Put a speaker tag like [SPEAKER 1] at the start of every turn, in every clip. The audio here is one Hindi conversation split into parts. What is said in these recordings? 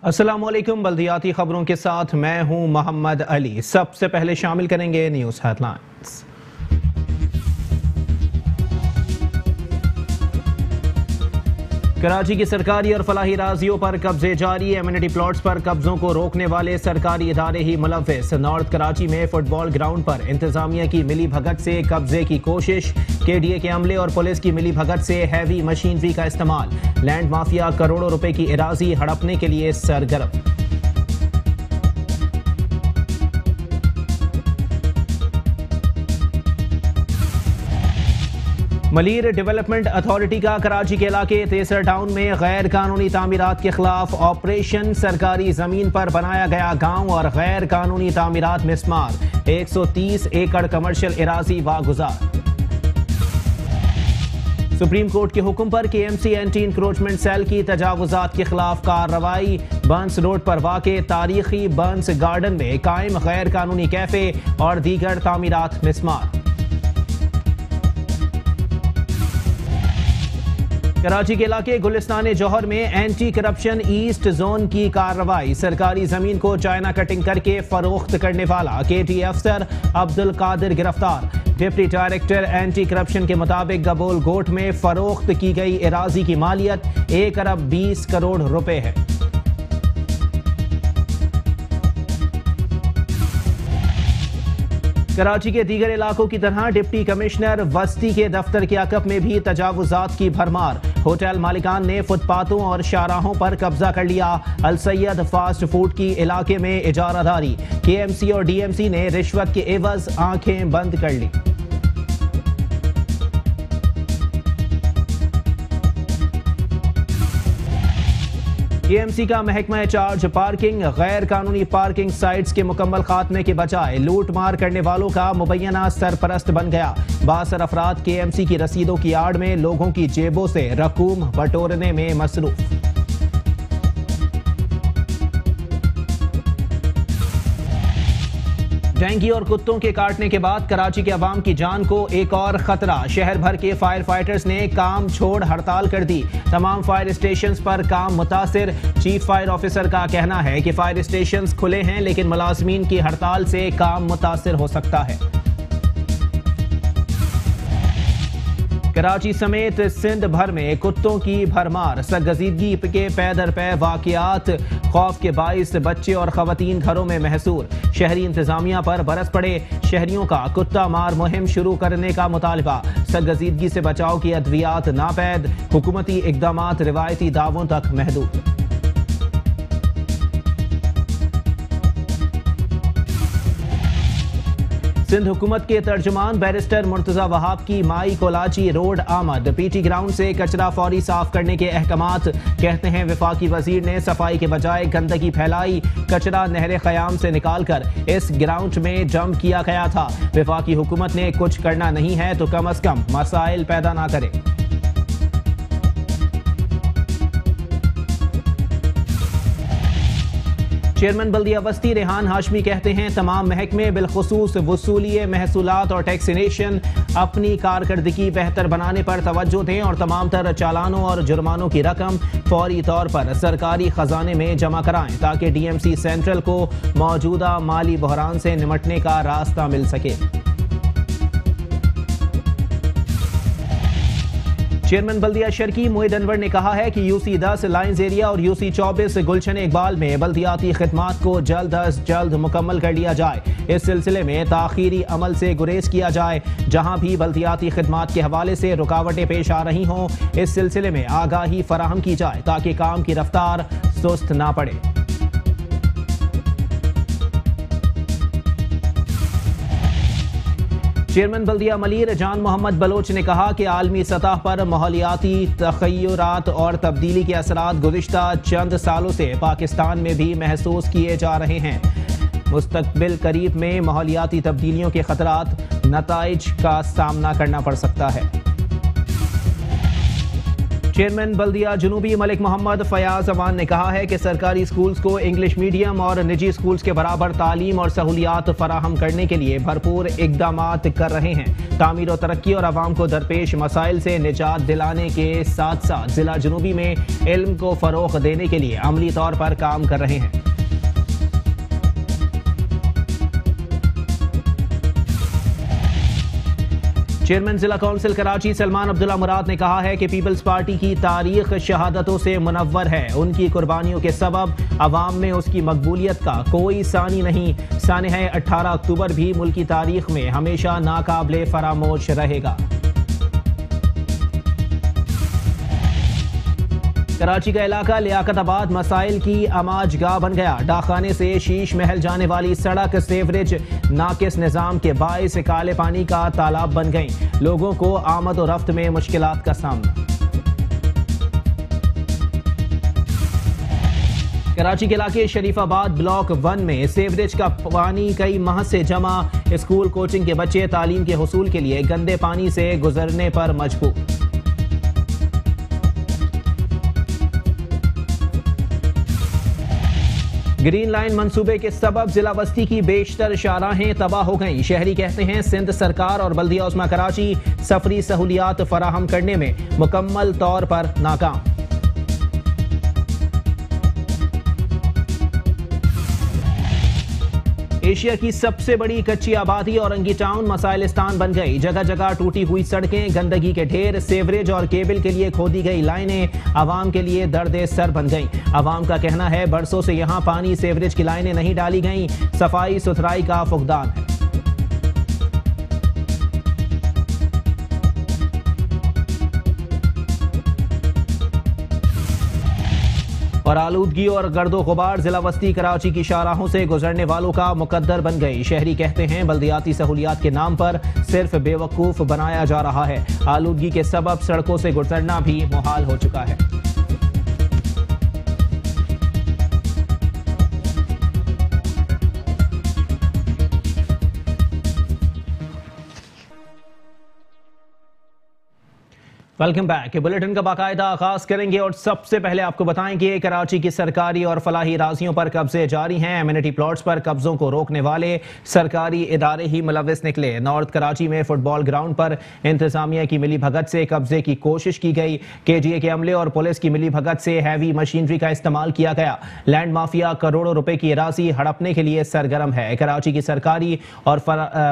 [SPEAKER 1] अस्सलामुअलैकुम। बल्दियाती खबरों के साथ मैं हूं मोहम्मद अली। सबसे पहले शामिल करेंगे न्यूज़ हेडलाइंस। कराची की सरकारी और फलाही राजियों पर कब्जे जारी। एमिनिटी प्लॉट्स पर कब्जों को रोकने वाले सरकारी इदारे ही मुलव्विस। नॉर्थ कराची में फुटबॉल ग्राउंड पर इंतजामिया की मिली भगत से कब्जे की कोशिश। KDA के अमले और पुलिस की मिली भगत से हैवी मशीनरी का इस्तेमाल। लैंड माफिया करोड़ों रुपए की इराजी हड़पने के लिए सरगर्म। मलीर डेवलपमेंट अथॉरिटी का कराची के इलाके तेसर टाउन में गैर कानूनी तामीरात के खिलाफ ऑपरेशन। सरकारी जमीन पर बनाया गया गांव और गैर कानूनी तामीरात मिसमार। 130 एकड़ कमर्शियल इराजी वागुजार। सुप्रीम कोर्ट के हुक्म पर KMC एंटी इंक्रोचमेंट सेल की तजावुजात के खिलाफ कार्रवाई। बंस रोड पर वाक़े तारीखी बंस गार्डन में कायम गैर कानूनी कैफे और दीगर तामीरात मिसमार। कराची के इलाके गुलिस्तान जौहर में एंटी करप्शन ईस्ट जोन की कार्रवाई। सरकारी जमीन को चाइना कटिंग करके फरोख्त करने वाला KT अफसर अब्दुल कादिर गिरफ्तार। डिप्टी डायरेक्टर एंटी करप्शन के मुताबिक गबोल गोट में फरोख्त की गई इराजी की मालियत 1 अरब 20 करोड़ रुपए है। कराची के दीगर इलाकों की तरह डिप्टी कमिश्नर वस्ती के दफ्तर के अकब में भी तजावुजात की भरमार। होटल मालिकान ने फुटपाथों और शाहराहों पर कब्जा कर लिया। अल सैयद फास्ट फूड की इलाके में इजारादारी। KMC और DMC ने रिश्वत के एवज आंखें बंद कर ली। KMC का महकमा चार्ज पार्किंग गैर कानूनी पार्किंग साइट्स के मुकम्मल खात्मे के बजाय लूट मार करने वालों का मुबैना सरपरस्त बन गया। बासर अफराद KMC की रसीदों की आड़ में लोगों की जेबों से रकूम बटोरने में मसरूफ। डेंगू और कुत्तों के काटने के बाद कराची के अवाम की जान को एक और खतरा। शहर भर के फायर फाइटर्स ने काम छोड़ हड़ताल कर दी। तमाम फायर स्टेशंस पर काम मुतासिर। चीफ फायर ऑफिसर का कहना है कि फायर स्टेशंस खुले हैं लेकिन मुलाजमीन की हड़ताल से काम मुतासिर हो सकता है। कराची समेत सिंध भर में कुत्तों की भरमार। सरगजीदगी के पै दर पै वाकयात। खौफ के बाइस बच्चे और खवातीन घरों में महसूर। शहरी इंतजामिया पर बरस पड़े। शहरियों का कुत्ता मार मुहिम शुरू करने का मुतालबा। सरगजीदगी से बचाव की अद्वियात नापैद। हुकूमती इकदामात रिवायती दावों तक महदूद। सिंध हुकूमत के तर्जुमान बैरिस्टर मुर्तजा वहाब की माई कोलाची रोड आमद। PT ग्राउंड से कचरा फौरी साफ करने के अहकामात। कहते हैं वफाकी वजीर ने सफाई के बजाय गंदगी फैलाई। कचरा नहर ख़याम से निकालकर इस ग्राउंड में डंप किया गया था। वफाकी हुकूमत ने कुछ करना नहीं है तो कम अज कम मसाइल पैदा ना करे। चेयरमैन बल्दिया बस्ती रेहान हाशमी कहते हैं तमाम महकमे बिलखुसूस वसूलिये महसूलात और टैक्सीनेशन अपनी कारकर्दगी बेहतर बनाने पर तवज्जो दें और तमाम तर चालानों और जुर्मानों की रकम फौरी तौर पर सरकारी खजाने में जमा कराएं ताकि DMC सेंट्रल को मौजूदा माली बहरान से निमटने का रास्ता मिल सके। चेयरमैन बल्दिया शर्की मोहिद अनवर ने कहा है कि UC 10 लाइन्स एरिया और UC 24 गुलशन इकबाल में बल्दियाती खिदमात को जल्द अज जल्द मुकम्मल कर लिया जाए। इस सिलसिले में ताखीरी अमल से गुरेज किया जाए। जहां भी बल्दियाती खिदमात के हवाले से रुकावटें पेश आ रही हों इस सिलसिले में आगाही फराहम की जाए ताकि काम की रफ्तार सुस्त ना पड़े। चेयरमैन बल्दिया मलीर जान मोहम्मद बलोच ने कहा कि आलमी सतह पर माहौलियाती तग़य्युरात और तब्दीली के असरात गुज़िश्ता चंद सालों से पाकिस्तान में भी महसूस किए जा रहे हैं। मुस्तक़बिल करीब में माहौलियाती तब्दीलियों के खतरात नताइज का सामना करना पड़ सकता है। चेयरमैन बल्दिया जुनूबी मलिक मोहम्मद फयाज अवान ने कहा है कि सरकारी स्कूल्स को इंग्लिश मीडियम और निजी स्कूल्स के बराबर तालीम और सहूलियात फराहम करने के लिए भरपूर इकदाम कर रहे हैं। तामीर और तरक्की और आवाम को दरपेश मसाइल से निजात दिलाने के साथ साथ जिला जुनूबी में इल्म को फरोग देने के लिए अमली तौर पर काम कर रहे हैं। चेयरमैन जिला कौंसिल कराची सलमान अब्दुल्ला मुराद ने कहा है कि पीपल्स पार्टी की तारीख शहादतों से मुनव्वर है। उनकी कुर्बानियों के सबब अवाम में उसकी मकबूलियत का कोई सानी नहीं। सानह 18 अक्टूबर भी मुल्क की तारीख में हमेशा नाकाबिले फरामोश रहेगा। कराची का इलाका लियाकताबाद मसाइल की अमाजगाह बन गया। डाकखाने से शीश महल जाने वाली सड़क सेवरेज नाकिस निजाम के बाइस काले पानी का तालाब बन गई। लोगों को आमद और रफ्त में मुश्किलात का सामना। कराची के इलाके शरीफाबाद ब्लॉक 1 में सेवरेज का पानी कई माह से जमा। स्कूल कोचिंग के बच्चे तालीम के हुसूल के लिए गंदे पानी से गुजरने पर मजबूर। ग्रीन लाइन मंसूबे के सबब जिला बस्ती की बेशतर शाहराहें तबाह हो गईं। शहरी कहते हैं सिंध सरकार और बल्दिया उस्मा कराची सफरी सहूलियात फराहम करने में मुकम्मल तौर पर नाकाम। एशिया की सबसे बड़ी कच्ची आबादी औरंगी टाउन मसाइलिस्तान बन गई। जगह जगह टूटी हुई सड़कें, गंदगी के ढेर, सेवरेज और केबल के लिए खोदी गई लाइनें आवाम के लिए दर्द सर बन गईं। आवाम का कहना है बरसों से यहां पानी सेवरेज की लाइनें नहीं डाली गईं। सफाई सुथराई का फुकदान है। और आलूदगी और गर्दो गुबार जिला बस्ती कराची की शाहराहों से गुजरने वालों का मुकद्दर बन गई। शहरी कहते हैं बल्दियाती सहूलियात के नाम पर सिर्फ बेवकूफ बनाया जा रहा है। आलूदगी के सबब सड़कों से गुजरना भी मुहाल हो चुका है। Welcome back. बुलेटिन का बाकायदा आगाज करेंगे और सबसे पहले आपको बताएंगे कराची की सरकारी और फलाही राजियों पर कब्जे जारी हैं। एमिनिटी प्लॉट्स पर कब्जों को रोकने वाले सरकारी इदारे ही मुलविस निकले। नॉर्थ कराची में फुटबॉल ग्राउंड पर इंतजामिया की मिली भगत से कब्जे की कोशिश की गई। KGA के अमले और पुलिस की मिली भगत से हैवी मशीनरी का इस्तेमाल किया गया। लैंड माफिया करोड़ों रुपए की इराजी हड़पने के लिए सरगर्म है। कराची की सरकारी और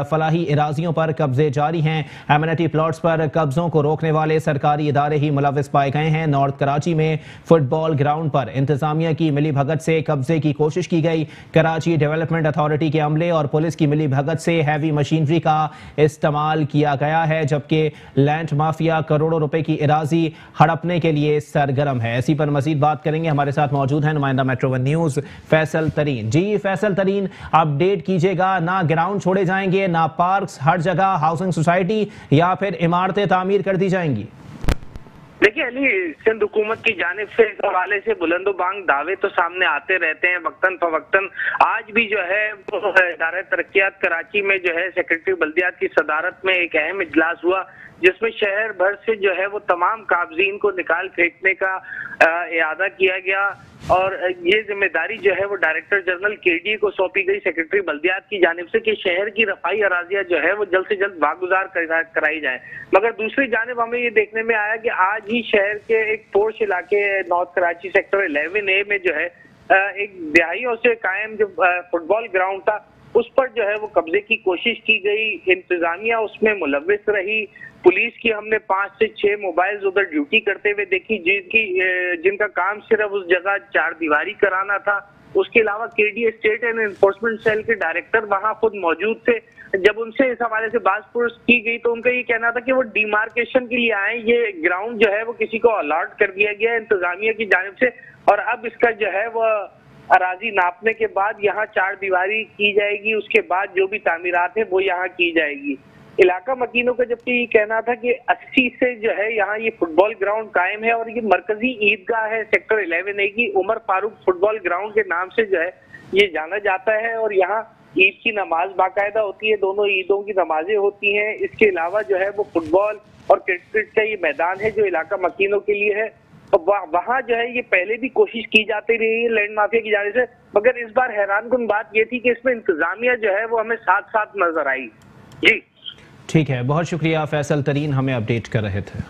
[SPEAKER 1] फलाही इराजियों पर कब्जे जारी हैं। एमिनिटी प्लॉट्स पर कब्जों को रोकने वाले सरकारी इदारे ही मुलविस पाए गए हैं। नॉर्थ कराची में फुटबॉल ग्राउंड पर इंतजामिया की मिली भगत से कब्जे की कोशिश की गई। कराची डेवलपमेंट अथॉरिटी के अमले और पुलिस की मिली भगत से हैवी मशीनरी का इस्तेमाल किया गया है, जबकि लैंड माफिया करोड़ों रुपए की इराजी हड़पने के लिए सरगर्म है। इसी पर मजीद बात करेंगे। हमारे साथ मौजूद है नुमाइंदा मेट्रो 1 न्यूज फैसल तरीन। जी फैसल तरीन, अपडेट कीजिएगा। ना ग्राउंड छोड़े जाएंगे, ना पार्क्स, हर जगह हाउसिंग सोसाइटी या फिर इमारतें तामीर कर दी जाएंगी?
[SPEAKER 2] देखिए अली, सिंध हुकूमत की जानिब से इस हवाले से बुलंदोबांग दावे तो सामने आते रहते हैं वक्तन फवक्तन। आज भी जो है वो इदारा तरक्कियात कराची में जो है सेक्रेटरी बल्दियात की सदारत में एक अहम इजलास हुआ, जिसमें शहर भर से जो है वो तमाम काबजीन को निकाल फेंकने का इरादा किया गया और ये जिम्मेदारी जो है वो डायरेक्टर जनरल KDA को सौंपी गई सेक्रेटरी बल्दियात की जानिब से कि शहर की रफाई अराजियां जो है वो जल्द से जल्द वागुजार कराई जाए। मगर दूसरी जानिब हमें ये देखने में आया कि आज ही शहर के एक पोर्श इलाके नॉर्थ कराची सेक्टर 11A में जो है एक दहाइयों से कायम जो फुटबॉल ग्राउंड था उस पर जो है वो कब्जे की कोशिश की गई। इंतजामिया उसमें मुलविस रही। पुलिस की हमने 5 से 6 मोबाइल्स उधर ड्यूटी करते हुए देखी, जिनका काम सिर्फ उस जगह चार दीवारी कराना था। उसके अलावा KDA state and enforcement cell के डायरेक्टर वहां खुद मौजूद थे। जब उनसे इस हवाले से बात पुरस की गई तो उनका ये कहना था कि वो डिमार्केशन के लिए आए, ये ग्राउंड जो है वो किसी को अलॉट कर दिया गया इंतजामिया की जानिब से और अब इसका जो है वो अराजी नापने के बाद यहाँ चार दीवारी की जाएगी। उसके बाद जो भी तामीरात है वो यहाँ की जाएगी। इलाका मकीनों का जबकि ये कहना था कि 80 से जो है यहाँ ये फुटबॉल ग्राउंड कायम है और ये मरकजी ईदगाह है सेक्टर 11A की उमर फारूक फुटबॉल ग्राउंड के नाम से जो है ये जाना जाता है और यहाँ ईद की नमाज बाकायदा होती है, दोनों ईदों की नमाजें होती हैं। इसके अलावा जो है वो फुटबॉल और क्रिकेट का ये मैदान है जो इलाका मकीनों के लिए है। वहाँ जो है ये पहले भी कोशिश की जाती रही है लैंड माफिया की जाने से, मगर इस बार हैरानकुन बात ये थी कि इसमें इंतजामिया जो है वो हमें साथ साथ नजर आई। जी
[SPEAKER 1] ठीक है, बहुत शुक्रिया फैसल तरीन, हमें अपडेट कर रहे थे।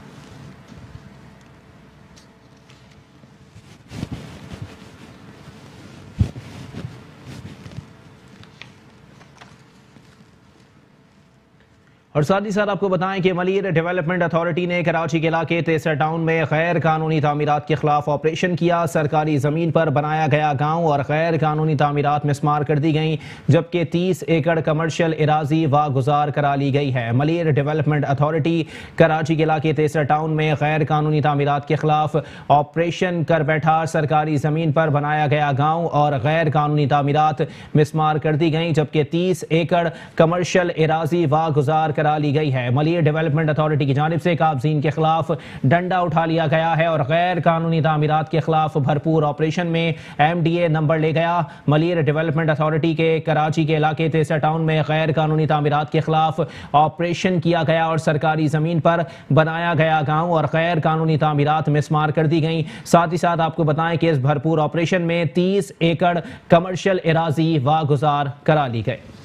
[SPEAKER 1] और साथ ही साथ आपको बताएं कि मलिर डेवलपमेंट अथॉरिटी ने कराची के इलाके तेसर टाउन में गैर कानूनी तामीरात के खिलाफ ऑपरेशन किया। सरकारी ज़मीन पर बनाया गया गांव और गैर कानूनी तामीरात मिसमार कर दी गई, जबकि 30 एकड़ कमर्शियल इराजी वागुजार करा ली गई है। मलिर डेवलपमेंट अथॉरिटी कराची के इलाके तेसर टाउन में गैर कानूनी तामीरात के खिलाफ ऑपरेशन कर बैठा। सरकारी ज़मीन पर बनाया गया गाँव और गैर कानूनी तामीरात मिसमार कर दी गई, जबकि 30 एकड़ कमर्शियल इराजी वागुजार करा ली गई है। मलिर डेवलपमेंट अथॉरिटी की जानिब से काबजीन के खिलाफ डंडा उठा लिया गया है और गैर कानूनी तामीरात के खिलाफ भरपूर ऑपरेशन में MDA नंबर ले गया। मलिर डेवलपमेंट अथॉरिटी के कराची के इलाके तेसर टाउन में गैर कानूनी तामीरात के खिलाफ ऑपरेशन किया गया और सरकारी जमीन पर बनाया गया गांव और गैर कानूनी तामीरात मिसमार कर दी गई। साथ ही साथ आपको बताएं कि इस भरपूर ऑपरेशन में 30 एकड़ कमर्शियल इराजी वागुजार करा ली गई।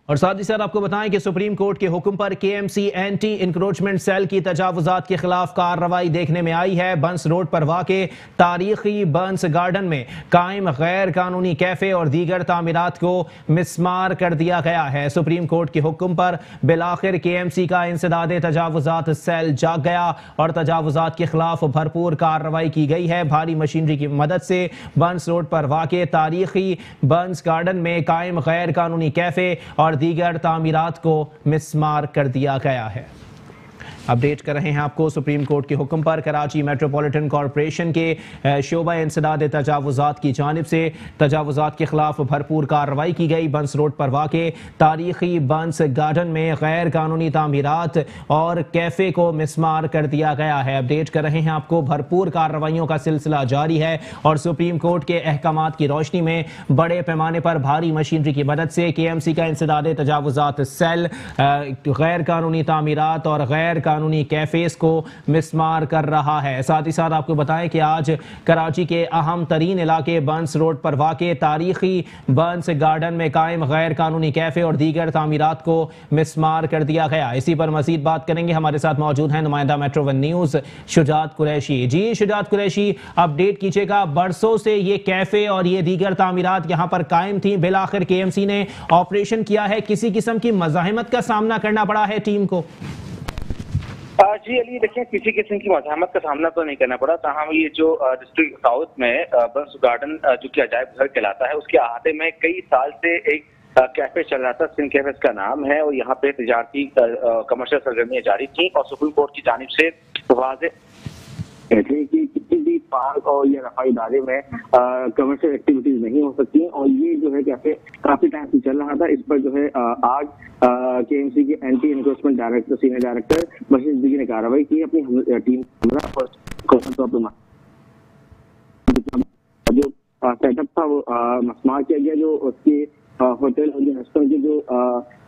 [SPEAKER 1] और साथ ही साथ आपको बताएं कि सुप्रीम कोर्ट के हुक्म पर KMC एंटी इंक्रोचमेंट सेल की तजावुजात के खिलाफ कार्रवाई देखने में आई है। बंस रोड पर वाक़े तारीखी बंस गार्डन में कायम गैर कानूनी कैफे और दीगर तामीरात को मिसमार कर दिया गया है। सुप्रीम कोर्ट के हुक्म पर बिलाखिर KMC का इंसदाद तजावुजात सेल जाग गया और तजावुजात के खिलाफ भरपूर कार्रवाई की गई है। भारी मशीनरी की मदद से बंस रोड पर वाक़े तारीखी बंस गार्डन में कायम गैर कानूनी कैफे और दीगर तामीरात को मिसमार कर दिया गया है। अपडेट कर रहे हैं आपको सुप्रीम कोर्ट के हुक्म पर कराची मेट्रोपॉलिटन कॉरपोरेशन के शोबा इंसदाद तजावुजात की जानिब से तजावुजात के खिलाफ भरपूर कार्रवाई की गई। बंस रोड पर वाक़े तारीखी बंस गार्डन में गैर कानूनी तामीरात और कैफ़े को मिसमार कर दिया गया है। अपडेट कर रहे हैं आपको, भरपूर कार्रवाइयों का सिलसिला जारी है और सुप्रीम कोर्ट के अहकामात की रोशनी में बड़े पैमाने पर भारी मशीनरी की मदद से KMC का इंसदाद तजावुजात सेल गैर कानूनी तामीरात और गैर कानूनी कैफेस को मिसमार कर रहा है। साथ ही साथ आपको बताएं कि आज कराची के अहम तरीन इलाके बंस रोड पर वाक़े तारीखी बंस गार्डन में कायम गैर कानूनी कैफे और दीगर तामीरात को मिसमार कर दिया गया। इसी पर मजीद बात करेंगे, हमारे साथ मौजूद हैं नुमाइंदा metro one news Shujat Qureshi. जी शुजात कुरैशी, अपडेट कीजिएगा, बरसों से ये कैफे और ये दीगर तामीरात यहाँ पर कायम थी, बिलाखिर KMC ने ऑपरेशन किया है, किसी किस्म की मज़ाहिमत का सामना करना पड़ा है टीम को?
[SPEAKER 2] जी अली, देखिए किसी किस्म की मज़ाहमत का सामना तो नहीं करना पड़ा। ताहम ये जो डिस्ट्रिक्ट साउथ में बंस गार्डन जो कि अजायब घर कहलाता है, उसके अहाते में कई साल से एक कैफे चल रहा था, सिंध कैफे का नाम है, और यहाँ पे तजारती कमर्शियल सरगर्मियाँ जारी थी और सुप्रीम कोर्ट की जानिब से वाज़े कहते हैं कि किसी भी पार्क और या रफाई इदारे में कमर्शियल एक्टिविटीज नहीं हो सकती, और ये जो है कैफे काफी टाइम से चल रहा था। इस पर जो है आज KMC के anti encroachment director, senior director Bashir Siddiqui ने कार्रवाई की अपनी टीम जो सेटअप था वो मसमार किया गया, जो उसके होटल और जो रेस्टोरेंट के जो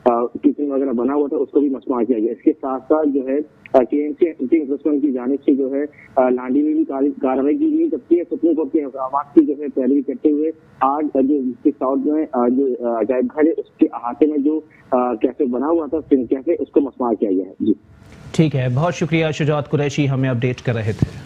[SPEAKER 2] किचन वगैरह बना हुआ था उसको भी मसमार किया गया। इसके साथ साथ जो है KMC एंटी इंक्रोचमेंट की जानिब से जो है लांडी में भी कार्रवाई की गई, जबकि सुप्रीम कोर्ट के अहकामात की जो है पैरवी करते हुए आज जो डिस्ट्रिक्ट साउथ में जो अजायब घर है उसके अहाते में जो कैफे बना हुआ था सिंध कैफे, उसको मसमार किया गया है। जी
[SPEAKER 1] ठीक है, बहुत शुक्रिया शुजात कुरैशी, हमें अपडेट कर रहे थे।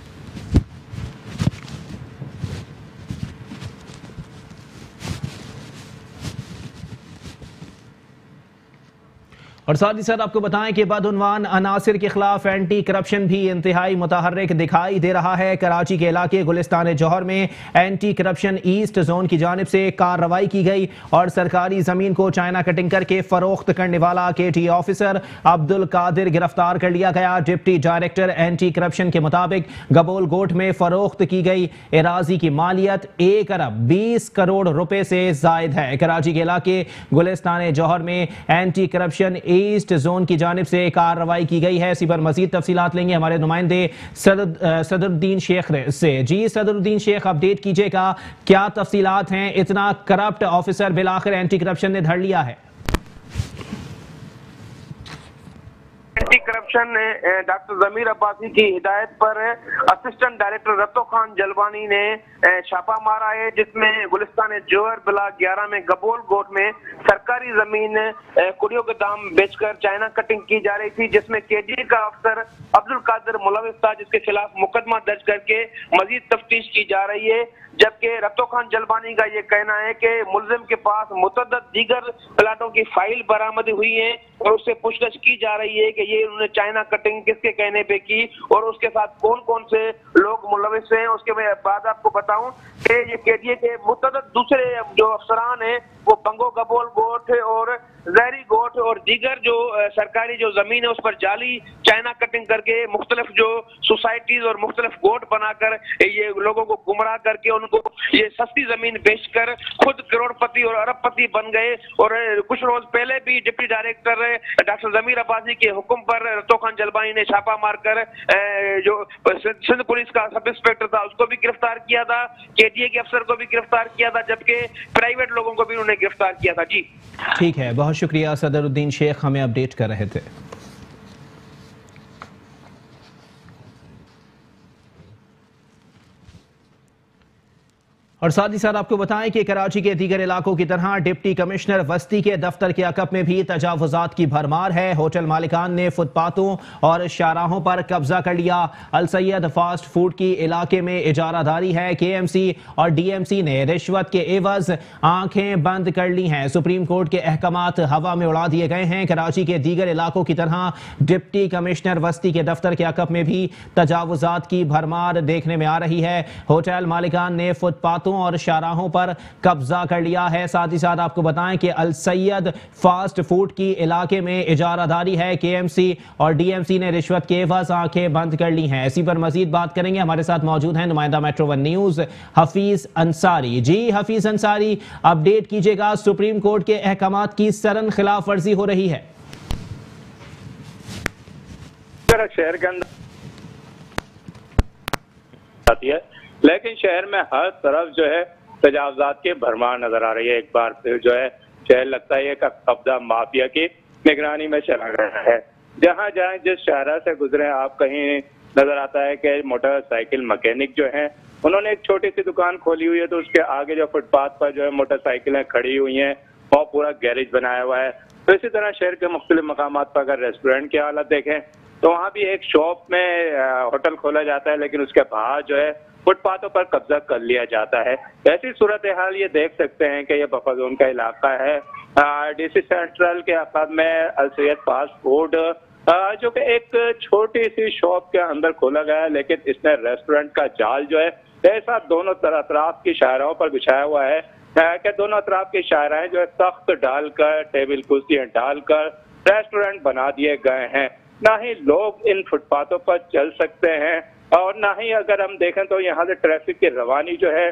[SPEAKER 1] और साथ ही साथ आपको बताएं कि बदउन्वान अनासिर के खिलाफ एंटी करप्शन भी इंतहाई मुतहर्रिक दिखाई दे रहा है। कराची के इलाके गुलिस्तान जौहर में एंटी करप्शन ईस्ट जोन की जानिब से कार्रवाई की गई और सरकारी जमीन को चाइना कटिंग करके फरोख्त करने वाला KT ऑफिसर अब्दुल कादिर गिरफ्तार कर लिया गया। डिप्टी डायरेक्टर एंटी करप्शन के मुताबिक गबोल गोट में फरोख्त की गई एराजी की मालियत 1 अरब 20 करोड़ रुपए से जायद है। कराची के इलाके गुलिस्तान जौहर में एंटी करप्शन ईस्ट जोन की जानिब से कार्रवाई की गई है। इसी पर मजीद तफसीलात लेंगे हमारे नुमाइंदे सदरुद्दीन शेख से। जी सदरुद्दीन शेख, अपडेट कीजिएगा, क्या तफसीलात हैं? इतना करप्ट ऑफिसर बिलाखिर एंटी करप्शन ने धर लिया है।
[SPEAKER 2] एंटी करप्शन ने डॉक्टर जमीर अब्बासी की हिदायत पर असिस्टेंट डायरेक्टर रतो खान जलवानी ने छापा मारा है, जिसमें गुलिस्तान जोहर ब्लॉक 11 में गबोल गोट में सरकारी जमीन कुड़ियों के दाम बेचकर चाइना कटिंग की जा रही थी, जिसमें केजीए का अफसर अब्दुल कादिर मुलविस था, जिसके खिलाफ मुकदमा दर्ज करके मजीद तफ्तीश की जा रही है। जबकि रतो खान जलवानी का ये कहना है कि मुलजिम के पास मुतअद्दिद दीगर प्लाटों की फाइल बरामद हुई है और उससे पूछताछ की जा रही है कि ये उन्होंने चाइना कटिंग किसके कहने पे की और उसके साथ कौन कौन से लोग मुलविस हैं। उसके बाद आपको बताऊं कि ये केजीए के मुतअद्दिद दूसरे जो अफसरान हैं वो बंगो गबोल गोट और जहरी गोट और दीगर जो सरकारी जो जमीन है उस पर जाली चाइना कटिंग करके मुख्तलिफ जो सोसाइटीज और मुख्तलिफ गोट बनाकर ये लोगों को गुमराह करके उनको ये सस्ती जमीन बेचकर खुद करोड़पति और अरबपति बन गए। और कुछ रोज पहले भी डिप्टी डायरेक्टर डॉक्टर जमीर अब्बासी के हुक्म पर रतो खान जलवानी ने छापा मारकर जो सिंध पुलिस का सब इंस्पेक्टर था उसको भी गिरफ्तार किया था, केजीए के अफसर को भी गिरफ्तार किया था, जबकि प्राइवेट लोगों को भी उन्होंने गिरफ्तार किया था। जी
[SPEAKER 1] ठीक है, बहुत शुक्रिया सदरुद्दीन शेख, हमें अपडेट कर रहे थे। और साथ ही साथ आपको बताएं कि कराची के दीगर इलाकों की तरह डिप्टी कमिश्नर वस्ती के दफ्तर के अकब में भी तजावुजात की भरमार है। होटल मालिकान ने फुटपाथों और शाहराहों पर कब्जा कर लिया। अल सैयद फास्ट फूड की इलाके में इजारादारी है। KMC और DMC ने रिश्वत के एवज आंखें बंद कर ली हैं। सुप्रीम कोर्ट के अहकामात हवा में उड़ा दिए गए हैं। कराची के दीगर इलाकों की तरह डिप्टी कमिश्नर वस्ती के दफ्तर के अकब में भी तजावुजात की भरमार देखने में आ रही है। होटल मालिकान ने फुटपाथ और शाहराहों पर कब्जा कर लिया है। साथ ही साथ आपको बताएं कि अल सैयद फास्ट फूड की इलाके में इजारादारी है। KMC और DMC ने रिश्वत के एवज आंखें बंद कर ली हैं। इसी पर मजीद बात करेंगे, हमारे साथ मौजूद हैं नुमाइंदा मेट्रो 1 न्यूज हफीज अंसारी। जी हफीज अंसारी, अपडेट कीजिएगा, सुप्रीम कोर्ट के अहकामात की सरन खिलाफ वर्जी हो रही है।
[SPEAKER 3] शहर के अंदर आती है, लेकिन शहर में हर तरफ जो है तजावजात की भरमार नजर आ रही है। एक बार फिर जो है शहर लगता है कि कब्जा माफिया की निगरानी में चला गया है। जहां जाए जिस शहर से गुजरे आप कहीं नजर आता है कि मोटरसाइकिल मैकेनिक जो है उन्होंने एक छोटी सी दुकान खोली हुई है, तो उसके आगे जो फुटपाथ पर जो है मोटरसाइकिलें खड़ी हुई हैं और पूरा गैरेज बनाया हुआ है। तो इसी तरह शहर के मुख्तलिफ मकामात पर अगर रेस्टोरेंट की हालत देखें तो वहाँ भी एक शॉप में होटल खोला जाता है, लेकिन उसके बाहर जो है फुटपाथों पर कब्जा कर लिया जाता है। ऐसी सूरत हाल ये देख सकते हैं कि ये बफर जोन का इलाका है। DC सेंट्रल के अकब में अल सैयद फास्ट फूड जो कि एक छोटी सी शॉप के अंदर खोला गया है, लेकिन इसने रेस्टोरेंट का जाल जो है ऐसा दोनों अतराफ की शाहराहों पर बिछाया हुआ है कि दोनों अतराफ की शाहराएं जो है तख्त डालकर टेबल कुर्सियां डालकर रेस्टोरेंट बना दिए गए हैं। ना ही लोग इन फुटपाथों पर चल सकते हैं और ना ही अगर हम देखें तो यहाँ से ट्रैफिक की रवानी जो है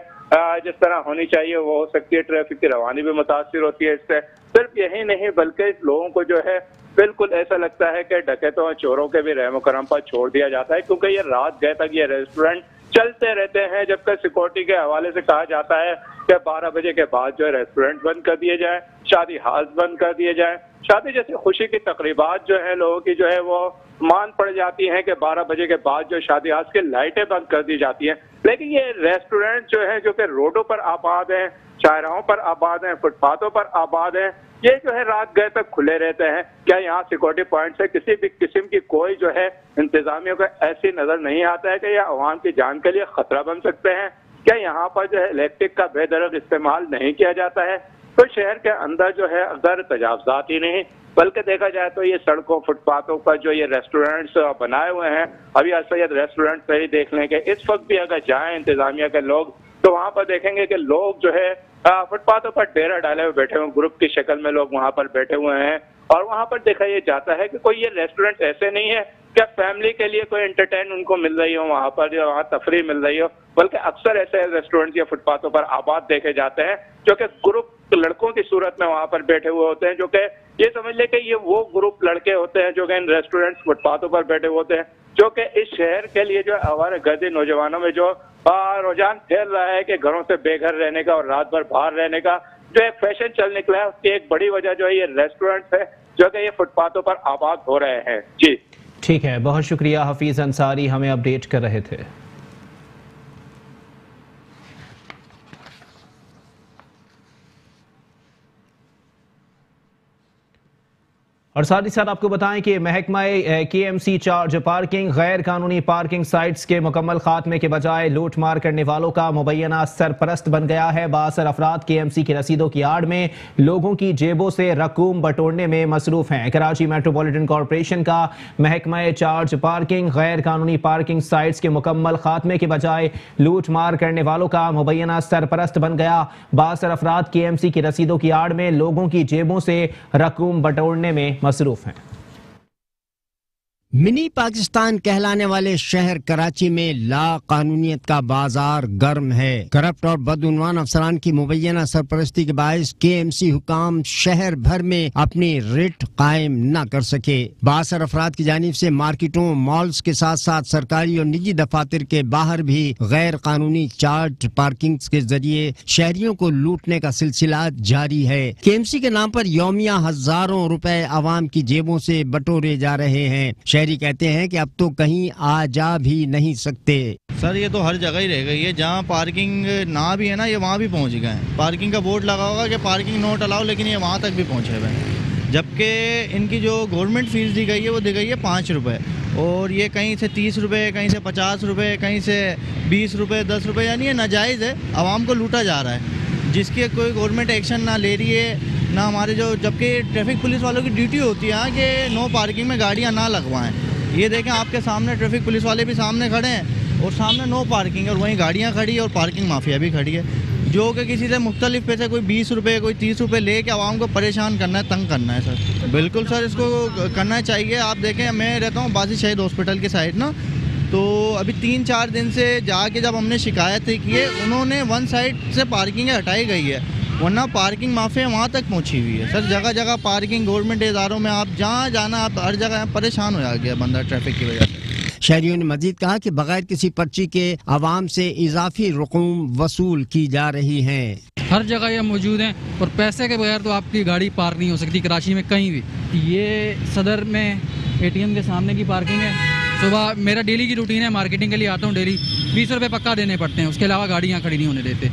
[SPEAKER 3] जिस तरह होनी चाहिए वो हो सकती है। ट्रैफिक की रवानी भी मुतासिर होती है इससे। सिर्फ यही नहीं बल्कि लोगों को जो है बिल्कुल ऐसा लगता है कि डकैतों और चोरों के भी रहम करम पर छोड़ दिया जाता है, क्योंकि ये रात गए तक ये रेस्टोरेंट चलते रहते हैं, जबकि सिक्योरिटी के हवाले से कहा जाता है कि 12 बजे के बाद जो है रेस्टोरेंट बंद कर दिए जाए, शादी हाउस बंद कर दिए जाए। शादी जैसी खुशी की तकरीबात जो है लोगों की जो है वो मान पड़ जाती हैं कि 12 बजे के बाद जो शादी हाउस की लाइटें बंद कर दी जाती हैं। लेकिन ये रेस्टोरेंट जो है जो कि रोडों पर आबाद हैं, शाहराहों पर आबाद हैं, फुटपाथों पर आबाद हैं, ये जो है रात गए तक खुले रहते हैं। क्या यहाँ सिक्योरिटी पॉइंट से किसी भी किस्म की कोई जो है इंतजामियों को ऐसी नजर नहीं आता है कि यह अवाम की जान के लिए खतरा बन सकते हैं? क्या यहाँ पर जो है इलेक्ट्रिक का बेदरक इस्तेमाल नहीं किया जाता है? तो शहर के अंदर जो है अगर तजावजात ही नहीं बल्कि देखा जाए तो ये सड़कों फुटपाथों पर जो ये रेस्टोरेंट्स बनाए हुए हैं, अभी अल सैयद रेस्टोरेंट पर ही देख लें कि इस वक्त भी अगर जाएं इंतजामिया के लोग तो वहाँ पर देखेंगे कि लोग जो है फुटपाथों पर डेरा डाले हुए बैठे हुए, ग्रुप की शक्ल में लोग वहाँ पर बैठे हुए हैं। और वहाँ पर देखा ये जाता है कि कोई ये रेस्टोरेंट ऐसे नहीं है क्या फैमिली के लिए कोई एंटरटेन उनको मिल रही हो वहाँ पर, जो वहाँ तफरी मिल रही हो, बल्कि अक्सर ऐसे रेस्टोरेंट या फुटपाथों पर आबाद देखे जाते हैं जो कि ग्रुप लड़कों की सूरत में वहाँ पर बैठे हुए होते हैं, जो कि ये समझ ले कि ये वो ग्रुप लड़के होते हैं जो कि इन रेस्टोरेंट्स फुटपाथों पर बैठे होते हैं, जो कि इस शहर के लिए जो हमारे गर्दी नौजवानों में जो रुझान फैल रहा है कि घरों से बेघर रहने का और रात भर बाहर रहने का जो एक फैशन चल निकला है, उसकी एक बड़ी वजह जो है ये रेस्टोरेंट्स है जो कि ये फुटपाथों पर आबाद हो रहे हैं। जी
[SPEAKER 1] ठीक है, बहुत शुक्रिया हफीज अंसारी, हमें अपडेट कर रहे थे। और साथ ही साथ आपको बताएं कि महकमा KMC चार्ज पार्किंग गैर कानूनी पार्किंग साइट्स के मुकम्मल खात्मे के बजाय लूट मार करने वालों का मुबैना सरपरस्त बन गया है। बासर अफराद KMC की रसीदों की आड़ में लोगों की जेबों से रकूम बटोरने में मसरूफ हैं। कराची मेट्रोपॉलिटन कॉरपोरेशन का महकमा चार्ज पार्किंग गैर कानूनी पार्किंग साइट्स के मुकम्मल खात्मे के बजाय लूट मार करने वालों का मुबैना सरपरस्त बन गया। बासर अफराद KMC की रसीदों की आड़ में लोगों की जेबों से रकूम बटोरने में मसरूफ हैं।
[SPEAKER 4] मिनी पाकिस्तान कहलाने वाले शहर कराची में ला कानूनियत का बाजार गर्म है। करप्ट और बदउनवान अफसरान की मुबैना सरपरस्ती के बायस KMC हुकाम शहर भर में अपनी रिट कायम न कर सके। बासर अफराद की जानिब से मार्केटों, मॉल्स के साथ साथ सरकारी और निजी दफातर के बाहर भी गैर कानूनी चार्ज पार्किंग के जरिए शहरियों को लूटने का सिलसिला जारी है। KMC के नाम पर यौमिया हजारों रुपए आवाम की जेबों से बटोरे जा रहे हैं। शहरी कहते हैं कि अब तो कहीं आ जा भी नहीं सकते।
[SPEAKER 5] सर ये तो हर जगह ही रह गई है, जहाँ पार्किंग ना भी है ना ये वहाँ भी पहुँच गए हैं। पार्किंग का बोर्ड लगा होगा कि पार्किंग नोट अलाउ, लेकिन ये वहाँ तक भी पहुँचे हुए हैं। जबकि इनकी जो गवर्नमेंट फीस दी गई है वो दी गई है 5 रुपये, और ये कहीं से 30 रुपये, कहीं से 50 रुपये, कहीं से 20 रुपये, 10 रुपये, यानी ये नाजायज़ है, आवाम को लूटा जा रहा है, जिसकी कोई गवर्नमेंट एक्शन ना ले रही है ना हमारे जो, जबकि ट्रैफिक पुलिस वालों की ड्यूटी होती है कि नो पार्किंग में गाड़ियाँ ना लगवाएं। ये देखें आपके सामने ट्रैफिक पुलिस वाले भी सामने खड़े हैं और सामने नो पार्किंग, और वहीं गाड़ियाँ खड़ी है और पार्किंग माफिया भी खड़ी है, जो कि किसी से मुख्तलिफ पैसे, कोई 20 रुपये, कोई 30 रुपये ले के आवाम को परेशान करना है, तंग करना है। सर बिल्कुल सर, इसको करना चाहिए। आप देखें, मैं रहता हूँ बासी शहीद हॉस्पिटल के साइड ना, तो अभी 3-4 दिन से जाके जब हमने शिकायत की है, उन्होंने वन साइड से पार्किंग हटाई गई है, वरना पार्किंग माफिया वहाँ तक पहुँची हुई है। सर जगह जगह पार्किंग, गवर्नमेंट इदारों में आप जहाँ जाना, आप हर जगह परेशान हो गया बंदा ट्रैफिक की वजह से।
[SPEAKER 4] शहरियों ने मजीद कहा कि बगैर किसी पर्ची के आवाम से इजाफी रकूम वसूल की जा रही हैं।
[SPEAKER 6] हर जगह ये मौजूद हैं और पैसे के बगैर तो आपकी गाड़ी पार्क नहीं हो सकती कराची में कहीं भी। ये सदर में ATM के सामने की पार्किंग है। सुबह मेरा डेली की रूटीन है, मार्केटिंग के लिए आता हूँ डेली, 20 रुपये पक्का देने पड़ते हैं, उसके अलावा गाड़ी यहाँ खड़ी नहीं होने देते।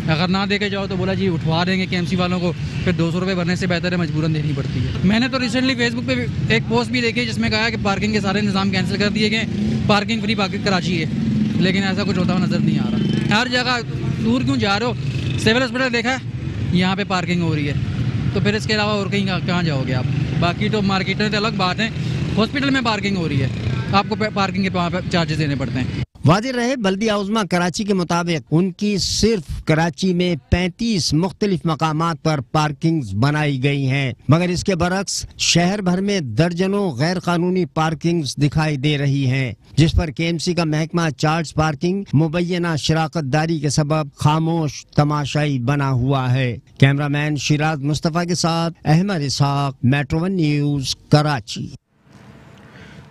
[SPEAKER 6] अगर ना दे के जाओ तो बोला जी उठवा देंगे KMC वालों को, फिर 200 रुपये भरने से बेहतर है मजबूरन देनी पड़ती है। मैंने तो रिसेंटली फेसबुक पे एक पोस्ट भी देखी जिसमें कहा कि पार्किंग के सारे निज़ाम कैंसिल कर दिए गए, पार्किंग फ्री पार्किंग कराची है, लेकिन ऐसा कुछ होता हुआ नज़र नहीं आ रहा। हर जगह दूर क्यों जा रहे हो, सिविल हॉस्पिटल देखा है यहाँ पे पार्किंग हो रही है, तो फिर इसके अलावा और कहीं कहाँ जाओगे आप। बाकी तो मार्केट में तो अलग बात है, हॉस्पिटल में पार्किंग हो रही है, आपको पार्किंग के वहाँ पर चार्जेस देने पड़ते हैं।
[SPEAKER 4] वाज़ेह रहे बल्दिया उज़्मा कराची के मुताबिक उनकी सिर्फ कराची में 35 मुख्तलिफ मकामात पर पार्किंग बनाई गई हैं, मगर इसके बरक्स शहर भर में दर्जनों गैर कानूनी पार्किंग दिखाई दे रही हैं, जिस पर KMC का महकमा चार्ज पार्किंग मुबैना शराकतदारी के सबब खामोश तमाशाई बना हुआ है। कैमरामैन शिराज मुस्तफ़ा के साथ अहमद इसहाक, मेट्रो 1 न्यूज़ कराची।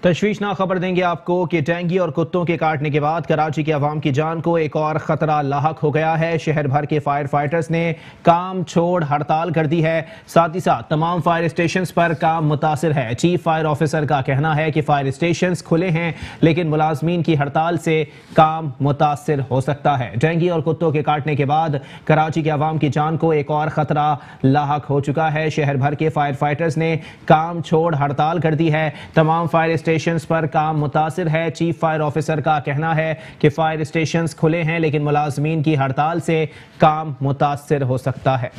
[SPEAKER 1] तशवीशनाक खबर देंगे आपको कि डेंगू और कुत्तों के काटने के बाद कराची के अवाम की जान को एक और खतरा लाहक हो गया है। शहर भर के फायर फाइटर्स ने काम छोड़ हड़ताल कर दी है। साथ ही साथ तमाम फायर स्टेशंस पर काम मुतासिर है। चीफ फायर ऑफिसर का कहना है कि फायर स्टेशंस खुले हैं, लेकिन मुलाजमीन की हड़ताल से काम मुतासिर हो सकता है। डेंगू और कुत्तों के काटने के बाद कराची के अवाम की जान को एक और खतरा लाहक हो चुका है। शहर भर के फायर फाइटर्स ने काम छोड़ हड़ताल कर दी है। तमाम फायर स्टेशंस पर काम मुतासिर है। चीफ फायर ऑफिसर का कहना है कि फायर स्टेशंस खुले हैं, लेकिन मुलाजमीन की हड़ताल से काम मुतासिर हो सकता है।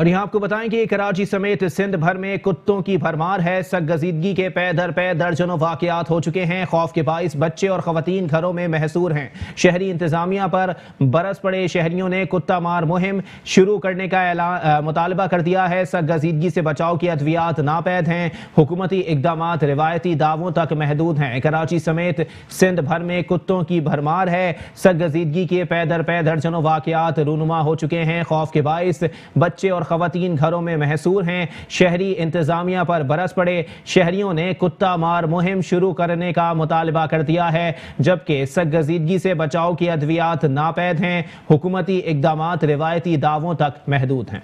[SPEAKER 1] और यहाँ आपको बताएं कि कराची समेत सिंध भर में कुत्तों की भरमार है। सख्तगजीदगी के पै दर पै दर्जनों वाकयात हो चुके हैं। खौफ के बाइस बच्चे और खवातीन घरों में महसूर हैं। शहरी इंतजामिया पर बरस पड़े शहरियों ने कुत्ता मार मुहिम शुरू करने का मुतालबा कर दिया है। सख्तगजीदगी से बचाव की अद्वियात नापैद हैं। हुकूमती इकदाम रिवायती दावों तक महदूद हैं। कराची समेत सिंध भर में कुत्तों की भरमार है। सख्तगजीदगी के पै दर पै दर्जनों वाकयात रूनुमा हो चुके हैं। खौफ के बाइस बच्चे और खवातीन घरों में महसूर हैं। शहरी इंतजामिया पर बरस पड़े शहरियों ने कुत्ता मार मुहिम शुरू करने का मुतालबा कर दिया है, जबकि सख्तगजीदगी से बचाव की अद्वियात नापैद हैं। हुकूमती इकदामात रिवायती दावों तक महदूद हैं।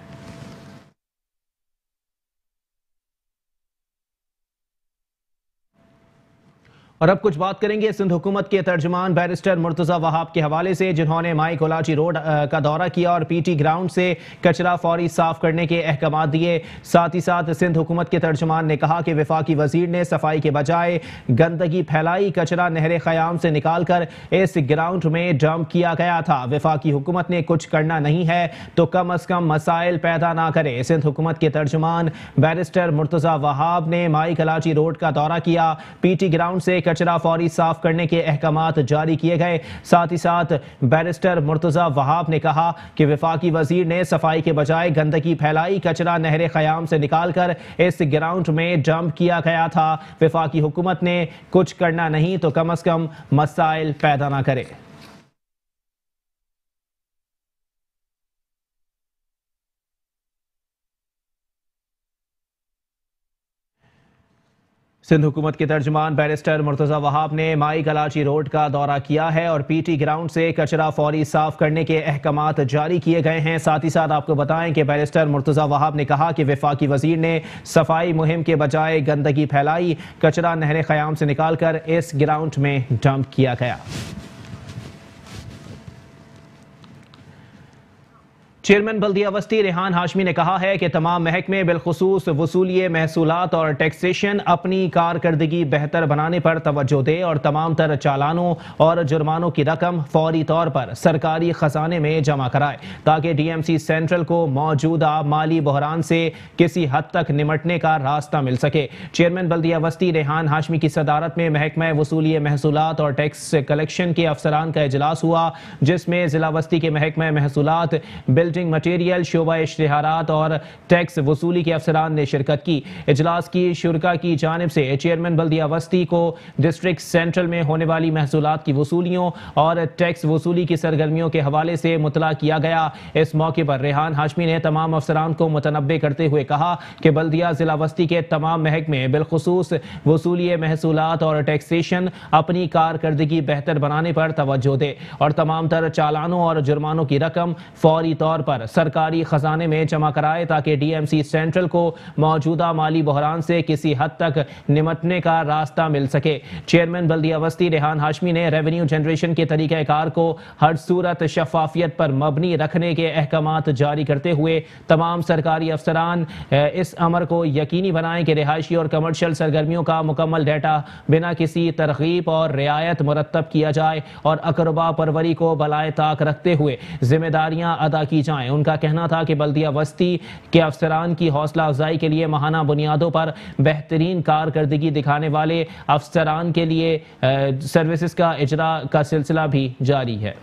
[SPEAKER 1] और अब कुछ बात करेंगे सिंध हुकूमत के तर्जुमान बैरिस्टर मुर्तज़ा वहाब के हवाले से, जिन्होंने माई कोलाची रोड का दौरा किया और पीटी ग्राउंड से कचरा फौरी साफ करने के अहकाम दिए। साथ ही साथ सिंध हुकूमत के तर्जुमान ने कहा कि वफाकी वजीर ने सफाई के बजाय गंदगी फैलाई। कचरा नहर ख़याम से निकाल कर इस ग्राउंड में डंप किया गया था। वफाकी हुकूमत ने कुछ करना नहीं है तो कम अज़ कम मसाइल पैदा ना करे। सिंध हुकूमत के तर्जुमान बैरिस्टर मुर्तज़ा वहाब ने माई कोलाची रोड का दौरा किया। पीटी ग्राउंड से कचरा फौरी साफ करने के अहकामात जारी किए गए। साथ ही साथ बैरिस्टर मुर्तज़ा वहाब ने कहा कि वफाकी वजीर ने सफाई के बजाय गंदगी फैलाई। कचरा नहर ख़याम से निकालकर इस ग्राउंड में डंप किया गया था। वफाकी हुकूमत ने कुछ करना नहीं तो कम अज़ कम मसाइल पैदा ना करे। सिंध हुकूमत के तर्जुमान बैरिस्टर मुर्तज़ा वहाब ने माई कोलाची रोड का दौरा किया है और पीटी ग्राउंड से कचरा फौरी साफ करने के अहकामात जारी किए गए हैं। साथ ही साथ आपको बताएं कि बैरिस्टर मुर्तज़ा वहाब ने कहा कि वफाकी वजीर ने सफाई मुहिम के बजाय गंदगी फैलाई। कचरा नहर ख़याम से निकालकर इस ग्राउंड में डंप किया गया। चेयरमैन बल्दिया वस्ती रेहान हाशमी ने कहा है कि तमाम महकमे बिलखुसूस वसूलिये महसूलात और टैक्सेशन अपनी कारकर्दगी बेहतर बनाने पर तवज्जो दे और तमाम तर चालानों और जुर्मानों की रकम फौरी तौर पर सरकारी खजाने में जमा कराए, ताकि DMC सेंट्रल को मौजूदा माली बहरान से किसी हद तक निमटने का रास्ता मिल सके। चेयरमैन बल्दिया वस्ती रेहान हाशमी की सदारत में महकमा वसूलिये महसूलात और टैक्स कलेक्शन के अफसरान का इजलास हुआ, जिसमें जिला वस्ती के महकमा महसूलात, बिल्डिंग मटेरियल, शोबा इश्तिहारात और टैक्स वसूली के अफसरान ने शिरकत की। इजलास की शुरका की जानिब से चेयरमैन बल्दिया वस्ती को डिस्ट्रिक्ट सेंट्रल में होने वाली महसूलात की वसूलियों और टैक्स वसूली की सरगर्मियों के हवाले से मुतला किया गया। इस मौके पर रेहान हाशमी ने तमाम अफसरान को मुतनब्बे करते हुए कहा कि बल्दिया जिला वस्ती के तमाम महकमे बिलखुसूस वसूलिये महसूलात और टैक्सेशन अपनी कारकर्दगी बेहतर बनाने पर तवज्जो दे और तमाम तर चालानों और जुर्मानों की रकम फौरी तौर पर सरकारी खजाने में जमा कराए, ताकि DMC सेंट्रल को मौजूदा माली बहरान से किसी हद तक निमटने का रास्ता मिल सके। चेयरमैन बल्दिया वस्ती रेहान हाशमी ने रेवेन्यू जनरेशन के तरीक़ाकार को हर सूरत शफाफियत पर मबनी रखने के अहकामात जारी करते हुए तमाम सरकारी अफसरान इस अमर को यकीनी बनाएं कि रिहायशी और कमर्शियल सरगर्मियों का मुकम्मल डाटा बिना किसी तरगीब और रियायत मुरतब किया जाए और अकरबा परवरी को बलाए ताक रखते हुए जिम्मेदारियां अदा की जाएं। उनका कहना था कि बल्दिया वस्ती के अफसरान की हौसला अफजाई के लिए माहाना बुनियादों पर बेहतरीन कारकर्दगी दिखाने वाले अफसरान के लिए सर्विसेज का इजरा का सिलसिला भी जारी है।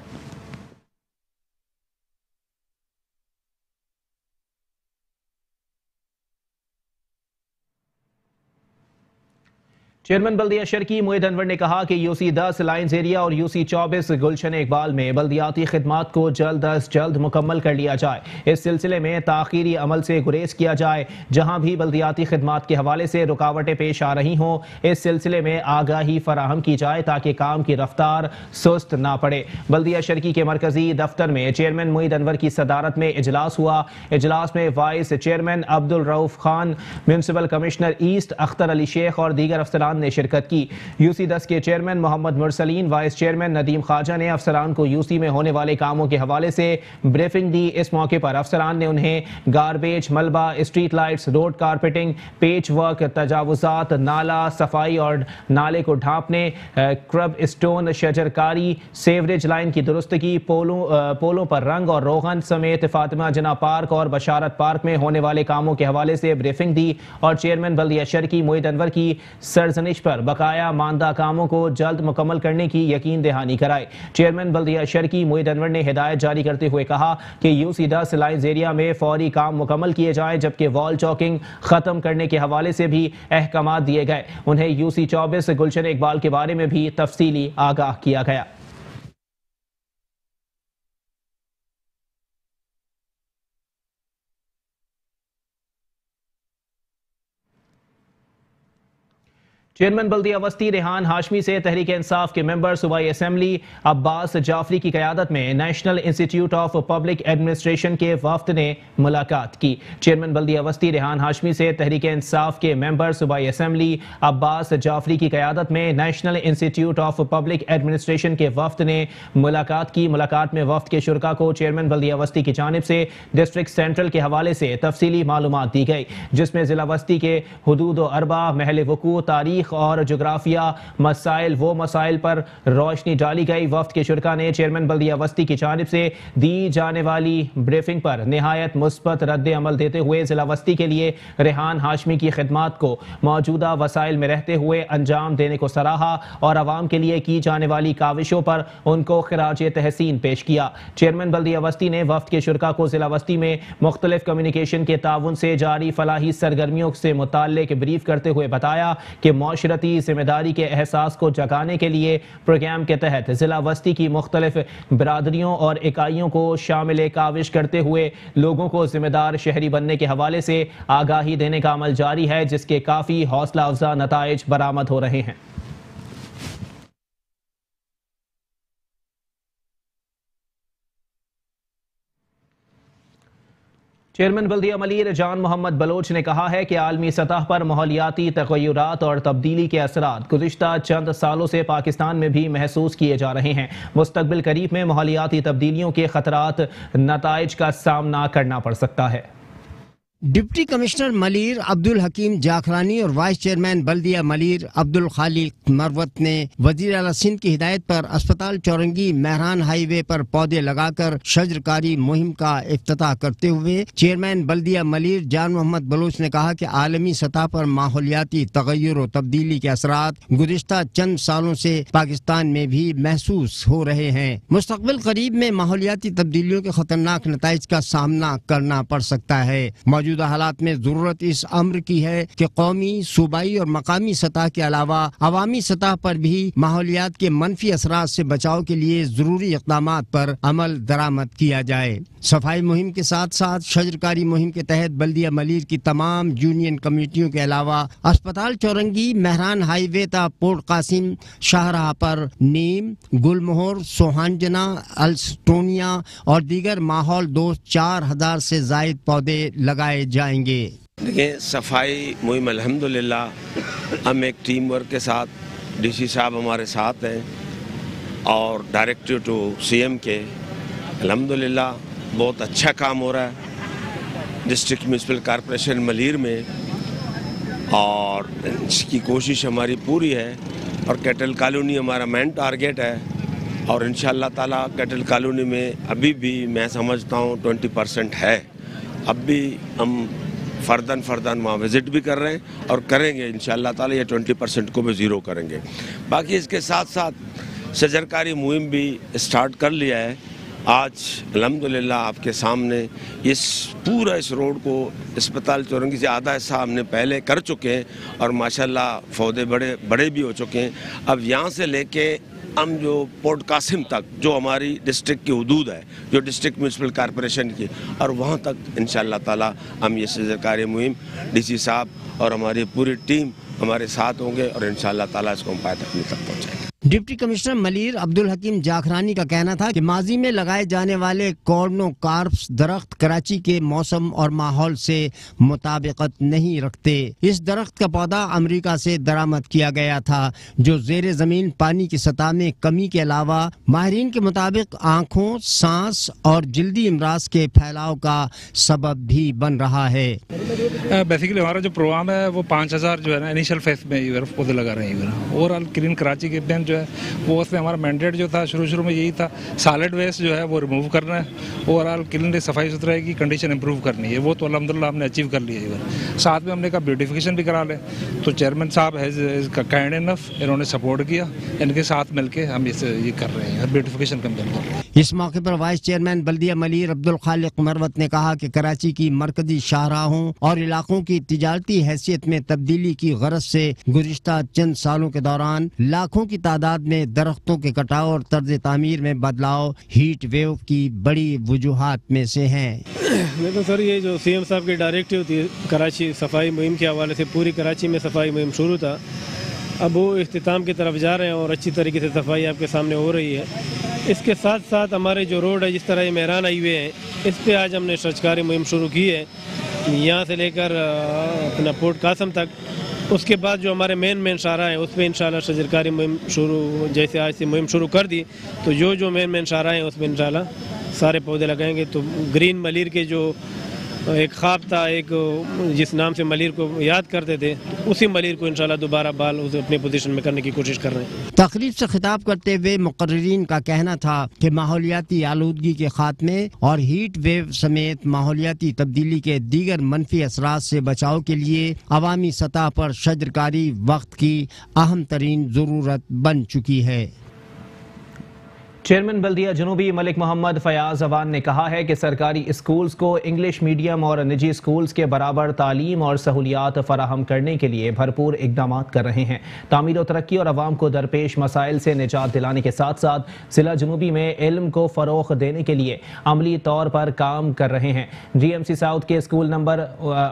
[SPEAKER 1] चेयरमैन बल्दिया शर्की मोहिद अनवर ने कहा कि UC 10 लाइन्स एरिया और UC 24 गुलशन इकबाल में बल्दियाती खिदमात को जल्द अज जल्द मुकम्मल कर लिया जाए। इस सिलसिले में ताखीरी अमल से गुरेज किया जाए। जहां भी बल्दियाती खिदमात के हवाले से रुकावटें पेश आ रही हों, इस सिलसिले में आगाही फराहम की जाए ताकि काम की रफ्तार सुस्त ना पड़े। बल्दिया शर्की के मरकजी दफ्तर में चेयरमैन मोहिद अनवर की सदारत में इजलास हुआ। इजलास में vice chairman Abdul Rauf Khan, municipal commissioner east Akhtar Ali Shaikh और दीगर अफसरान अफसरान ने शिरकत की। UC10 के chairman Mohammad Mursaleen, vice chairman Nadeem Khwaja ने अफसरान को UC में होने वाले कामों के हवाले से ब्रीफिंग दी। इस मौके पर अफसरान ने उन्हें गारबेज, मलबा, स्ट्रीट लाइट्स, रोड कारपेटिंग, पेच वर्क, तजावुजात, नाला सफाई और नाले को ढांपने, क्रब स्टोन शजरकारी, सेवरेज लाइन की दुरुस्तगी, पोलों पर रंग और रोगन समेत फातिमा जना पार्क और बशारत पार्क में होने वाले कामों के हवाले से ब्रीफिंग दी और चेयरमैन बल्दिया शर्की मोहिद अनवर की सरजनिश पर बकाया मानदा कामों को जल्द मुकम्मल करने की यकीन दहानी कराई। चेयरमैन बल्दिया शर्की मोहिद अनवर ने हिदायत जारी करते हुए कहा कि UC10 लाइंस एरिया में फौरी काम मुकम्मल किए जाए, जबकि वॉल चौकिंग खत्म करने के हवाले से भी अहकाम दिए गए। उन्हें UC24 गुलशन इकबाल के बारे में भी तफसीली आगाह किया गया। चेयरमैन बल्दिया वस्ती रेहान हाशमी से तहरीक इंसाफ के मेंबर सूबाई असेंबली अब्बास जाफरी की क़यादत में national institute of public administration के वफ्द ने मुलाकात की। चेयरमैन बल्दिया वस्ती रेहान हाशमी से तहरीक इंसाफ के मेंबर सूबाई असेंबली अब्बास जाफरी की क़यादत में national institute of public administration के वफ्द ने मुलाकात की। मुलाकात में वफ्द के शुरका को चेयरमैन बल्दिया वस्ती की जानिब से डिस्ट्रिक्ट सेंट्रल के हवाले से तफसीली मालूमात दी गई, जिसमें ज़िला वस्ती के हुदूद व अरबा, महल वकू, तारीख और जोग्राफिया मसाइल पर रोशनी डाली गई। वफ्द के शुरका ने चेयरमैन बल्दिया वस्ती की जानिब से दी जाने वाली ब्रीफिंग पर निहायत मुस्बत रद्द अमल देते हुए ज़िला वस्ती के लिए रेहान हाशमी की खिदमात को मौजूदा वसाइल में रहते हुए अंजाम देने को सराहा और आवाम के लिए की जाने वाली काविशों पर उनको खिराज तहसीन पेश किया। चेयरमैन बल्दिया वस्ती ने वफ्द के शुरका को ज़िला वस्ती में मुख्तलिफ कम्युनिकेशन के ताउन से जारी फलाही सरगर्मियों से मुताल्लिक ब्रीफ करते हुए बताया कि माशरती जिम्मेदारी के एहसास को जगाने के लिए प्रोग्राम के तहत ज़िला वस्ती की मुख्तलिफ बिरादरियों और इकाइयों को शामिल काविश करते हुए लोगों को जिम्मेदार शहरी बनने के हवाले से आगाही देने का अमल जारी है, जिसके काफ़ी हौसला अफजा नताइज बरामद हो रहे हैं। चेयरमैन बल्दिया मलीर जान मोहम्मद बलोच ने कहा है कि आलमी सतह पर माहौलियाती तग़य्युरात और तब्दीली के असरात गुज़िश्ता चंद सालों से पाकिस्तान में भी महसूस किए जा रहे हैं। मुस्तक़बिल करीब में माहौलियाती तब्दीलियों के ख़तरात नताइज का सामना करना पड़ सकता है।
[SPEAKER 4] डिप्टी कमिश्नर मलीर अब्दुल हकीम जाखरानी और वाइस चेयरमैन बल्दिया मलीर अब्दुल खालिक मरवत ने वज़ीर आला सिंध की हिदायत पर अस्पताल चौरंगी मेहरान हाईवे पर पौधे लगाकर शजरकारी मुहिम का इफ्तिताह करते हुए चेयरमैन बल्दिया मलीर जान मोहम्मद बलोच ने कहा कि आलमी सतह पर माहौलियाती तग़य्युर और तब्दीली के असरात गुज़िश्ता चंद सालों से पाकिस्तान में भी महसूस हो रहे हैं। मुस्तक़बिल करीब में माहौलियाती तब्दीलियों के खतरनाक नताइज का सामना करना पड़ सकता है। मौजूदा हालात में जरूरत इस अम्र की है कि कौमी, सूबाई और मकामी सतह के अलावा अवामी सतह पर भी माहौलियात के मनफी असरात से बचाव के लिए जरूरी इक़दामात पर अमल दरामद किया जाए। सफाई मुहिम के साथ साथ शजरकारी मुहिम के तहत बल्दिया मलीर की तमाम यूनियन कमेटियों के अलावा अस्पताल चौरंगी, मेहरान हाईवे ता पोर्ट कासिम शाहराह पर नीम, गुलमोहर, सोहानजना, अल्स्टोनिया और दीगर माहौल दोस्त 4000 से जायद पौधे लगाए जाएंगे।
[SPEAKER 7] देखिए, सफाई मुहिम अल्हम्दुलिल्लाह हम एक टीम वर्क के साथ, DC साहब हमारे साथ हैं और डायरेक्टर टू CM के अल्हम्दुलिल्लाह बहुत अच्छा काम हो रहा है डिस्ट्रिक्ट म्यूनसिपल कॉरपोरेशन मलीर में, और इसकी कोशिश हमारी पूरी है और कैटल कॉलोनी हमारा मेन टारगेट है और इंशाअल्लाह ताला कैटल कॉलोनी में अभी भी मैं समझता हूँ 20% है। अब भी हम फर्दन वहाँ विज़िट भी कर रहे हैं और करेंगे इंशाअल्लाह ताला, ये 20% को भी ज़ीरो करेंगे। बाकी इसके साथ साथ शजरकारी मुहिम भी स्टार्ट कर लिया है। आज अल्हम्दुलिल्लाह आपके सामने इस रोड को अस्पताल चौरंगी से आधा हिस्सा हमने पहले कर चुके हैं और माशाल्लाह पौधे बड़े भी हो चुके हैं। अब यहाँ से लेके हम जो पोर्ट कासिम तक जो हमारी डिस्ट्रिक्ट की हुदूद है, जो डिस्ट्रिक्ट म्यूनसिपल कॉरपोरेशन की, और वहाँ तक इंशाअल्लाह ताला हम ये शजरकारी मुहिम DC साहब और हमारी पूरी टीम हमारे साथ होंगे और इंशाअल्लाह ताला इसको हम पाए तक पहुँचाएंगे।
[SPEAKER 4] डिप्टी कमिश्नर मलीर अब्दुल हकीम जाखरानी का कहना था कि माजी में लगाए जाने वाले कॉर्नो कार्प्स दरख्त कराची के मौसम और माहौल से मुताबिकत नहीं रखते। इस दरख्त का पौधा अमेरिका से दरामद किया गया था, जो जेर जमीन पानी की सतह में कमी के अलावा माहिरीन के मुताबिक आँखों, सांस और जल्दी इमराज के फैलाव का सबब भी बन रहा है।
[SPEAKER 8] बेसिकली हमारा जो प्रोग्राम है वो 5000 जो है ना इनिशियल फेज में पौधे लगा रहे हैं। ओवरऑल क्लीन कराची के जो है वो उसमें हमारा मैंडेट जो था शुरू में यही था, सॉलिड वेस्ट जो है वो रिमूव करना है, ओवरऑल क्लीन सफाई सुथराई की कंडीशन इंप्रूव करनी है। वो तो अल्हम्दुलिल्लाह हमने अचीव कर लिया है। साथ में हमने कहा ब्यूटिफिकेशन भी करा लें, तो चेयरमैन साहब हैज़ काइंड इनफ, इन्होंने सपोर्ट किया, इनके साथ मिलके हम ये कर रहे हैं ब्यूटिफिकेशन का मिलकर।
[SPEAKER 4] इस मौके पर वाइस चेयरमैन बल्दिया मलीर अब्दुल खालिक मरवत ने कहा कि कराची की मरकजी शाहराहों और इलाकों की तिजारती हैसियत में तब्दीली की गरज से गुज़िश्ता चंद सालों के दौरान लाखों की तादाद में दरख्तों के कटाव और तर्ज तामीर में बदलाव हीट वेव की बड़ी वजूहात में से हैं।
[SPEAKER 9] देखो सर, ये जो सीएम साहब की डायरेक्टिव थी कराची सफाई मुहिम के हवाले से, पूरी कराची में सफाई मुहिम शुरू था, अब वो इख्तिताम की तरफ जा रहे हैं और अच्छी तरीके से सफाई आपके सामने हो रही है। इसके साथ साथ हमारे जो रोड है, जिस तरह ये मेहरान हाईवे है, इस पे आज हमने शजकारी मुहिम शुरू की है, यहाँ से लेकर अपना पोर्ट कासम तक। उसके बाद जो हमारे मेन शाहरा हैं उस पर इंशाल्लाह शजरकारी मुहिम शुरू, जैसे आज से मुहिम शुरू कर दी, तो जो मेन शाहरा हैं उसमें इंशाल्लाह सारे पौधे लगाएंगे। तो ग्रीन मलीर के जो एक ख्वाब था, एक जिस नाम से मलीर को याद करते थे, उसी मलीर को इंशाल्लाह दोबारा बाल उसे अपनी पोजीशन में करने की कोशिश कर रहे हैं।
[SPEAKER 4] तकरीब से खिताब करते हुए मुकर्रिरीन का कहना था कि माहौलियाती आलूदगी के खात्मे और हीट वेव समेत माहौलियाती तब्दीली के दीगर मनफी असरात से बचाव के लिए अवामी सतह पर शजरकारी वक्त की अहम तरीन ज़रूरत बन चुकी है।
[SPEAKER 1] चेयरमैन बल्दिया जनूबी मलिक मोहम्मद फयाज अवान ने कहा है कि सरकारी स्कूल्स को इंग्लिश मीडियम और निजी स्कूल्स के बराबर तालीम और सहूलियात फराहम करने के लिए भरपूर इकदाम कर रहे हैं। तामीर और तरक्की और अवाम को दरपेश मसाइल से निजात दिलाने के साथ साथ जिला जनूबी में इल्म को फ़रोग़ देने के लिए अमली तौर पर काम कर रहे हैं। GMC साउथ के स्कूल नंबर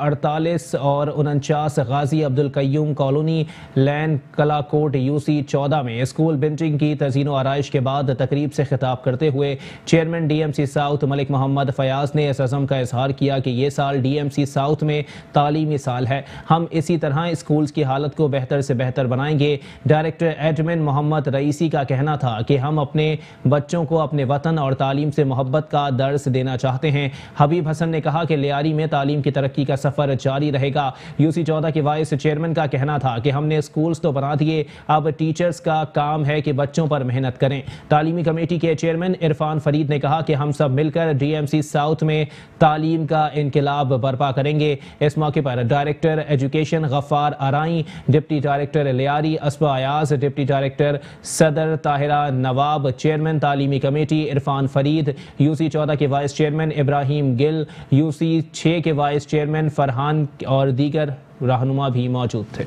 [SPEAKER 1] 48 और 49 गाजी अब्दुल कय्यूम कॉलोनी लैन कलाकोट UC 14 में स्कूल बिल्डिंग की तज़ीन व आराइश के बाद तकरीब से खिताब करते हुए chairman DMC south Malik Mohammad Fayaz ने इस अज़म का इजहार किया कि ये साल DMC साउथ में तालीमी साल है, हम इसी तरह स्कूल्स की हालत को बेहतर से बेहतर बनाएंगे। डायरेक्टर एडमिन मोहम्मद रईसी का कहना था कि हम अपने बच्चों को अपने वतन और तालीम से मोहब्बत का दर्स देना चाहते हैं। हबीब हसन ने कहा कि लियारी में तालीम की तरक्की का सफ़र जारी रहेगा। UC 14 के वाइस चेयरमैन का कहना था कि हमने स्कूल्स तो बना दिए, अब टीचर्स का काम है कि बच्चों पर मेहनत करें। तालीमी कमेटी के चेयरमैन इरफान फरीद ने कहा कि हम सब मिलकर DMC साउथ में तालीम का इनकलाब बर्पा करेंगे। इस मौके पर director education Gaffar Arai, deputy director Lyari Asba Ayaz, deputy director Saddar Tahira Nawab, chairman तालीमी कमेटी इरफान फरीद, UC 14 के vice chairman Ibrahim Gill, UC 6 के वाइस चेयरमैन फरहान और दीगर रहनुमा भी मौजूद थे।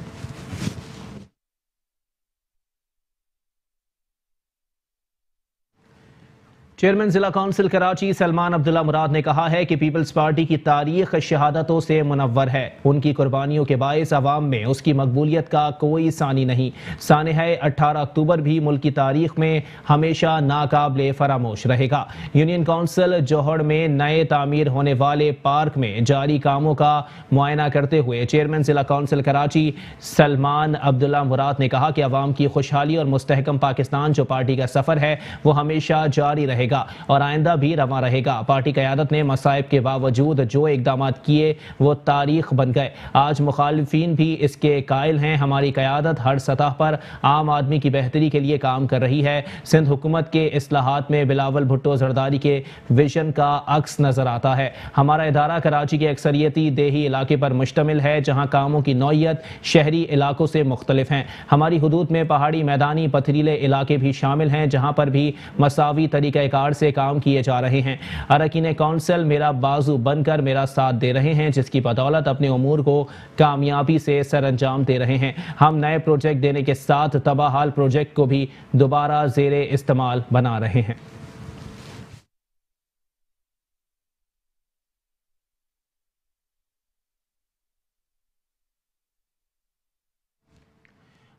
[SPEAKER 1] चेयरमैन जिला काउंसिल कराची सलमान अब्दुल्ला मुराद ने कहा है कि पीपल्स पार्टी की तारीख शहादतों से मुनव्वर है, उनकी कुर्बानियों के बायस अवाम में उसकी मकबूलियत का कोई सानी नहीं। सानह 18 अक्टूबर भी मुल्क की तारीख में हमेशा नाकाबिले फरामोश रहेगा। यूनियन काउंसिल जोहड़ में नए तामीर होने वाले पार्क में जारी कामों का मुआयना करते हुए चेयरमैन जिला काउंसिल कराची सलमान अब्दुल्ला मुराद ने कहा कि अवाम की खुशहाली और मुस्तहकम पाकिस्तान जो पार्टी का सफ़र है वो हमेशा जारी रहेगा और आइंदा भी रवा रहेगा। पार्टी क़यादत ने मसाइब के बावजूद जो इक़दाम किए वो तारीख बन गए। आज मुखालिफिन भी इसके कायल हैं। हमारी क़यादत हर सतह पर आम आदमी की बेहतरी के लिए काम कर रही है। सिंध हुकूमत के इस्लाहात में बिलावल भुट्टो जरदारी के विजन का अक्स नजर आता है। हमारा इदारा कराची के अक्सरियती देही इलाके पर मुश्तमिल है, जहाँ कामों की नौयत शहरी इलाकों से मुख्तलिफ हैं। हमारी हुदूद में पहाड़ी, मैदानी, पथरीले इलाके भी शामिल हैं, जहाँ पर भी मसावी तरीक़ा से काम किए जा रहे हैं। अरकान काउंसिल मेरा बाजू बनकर मेरा साथ दे रहे हैं, जिसकी बदौलत अपने उमूर को कामयाबी से सरअंजाम दे रहे हैं। हम नए प्रोजेक्ट देने के साथ तबाहाल प्रोजेक्ट को भी दोबारा ज़ेरे इस्तेमाल बना रहे हैं।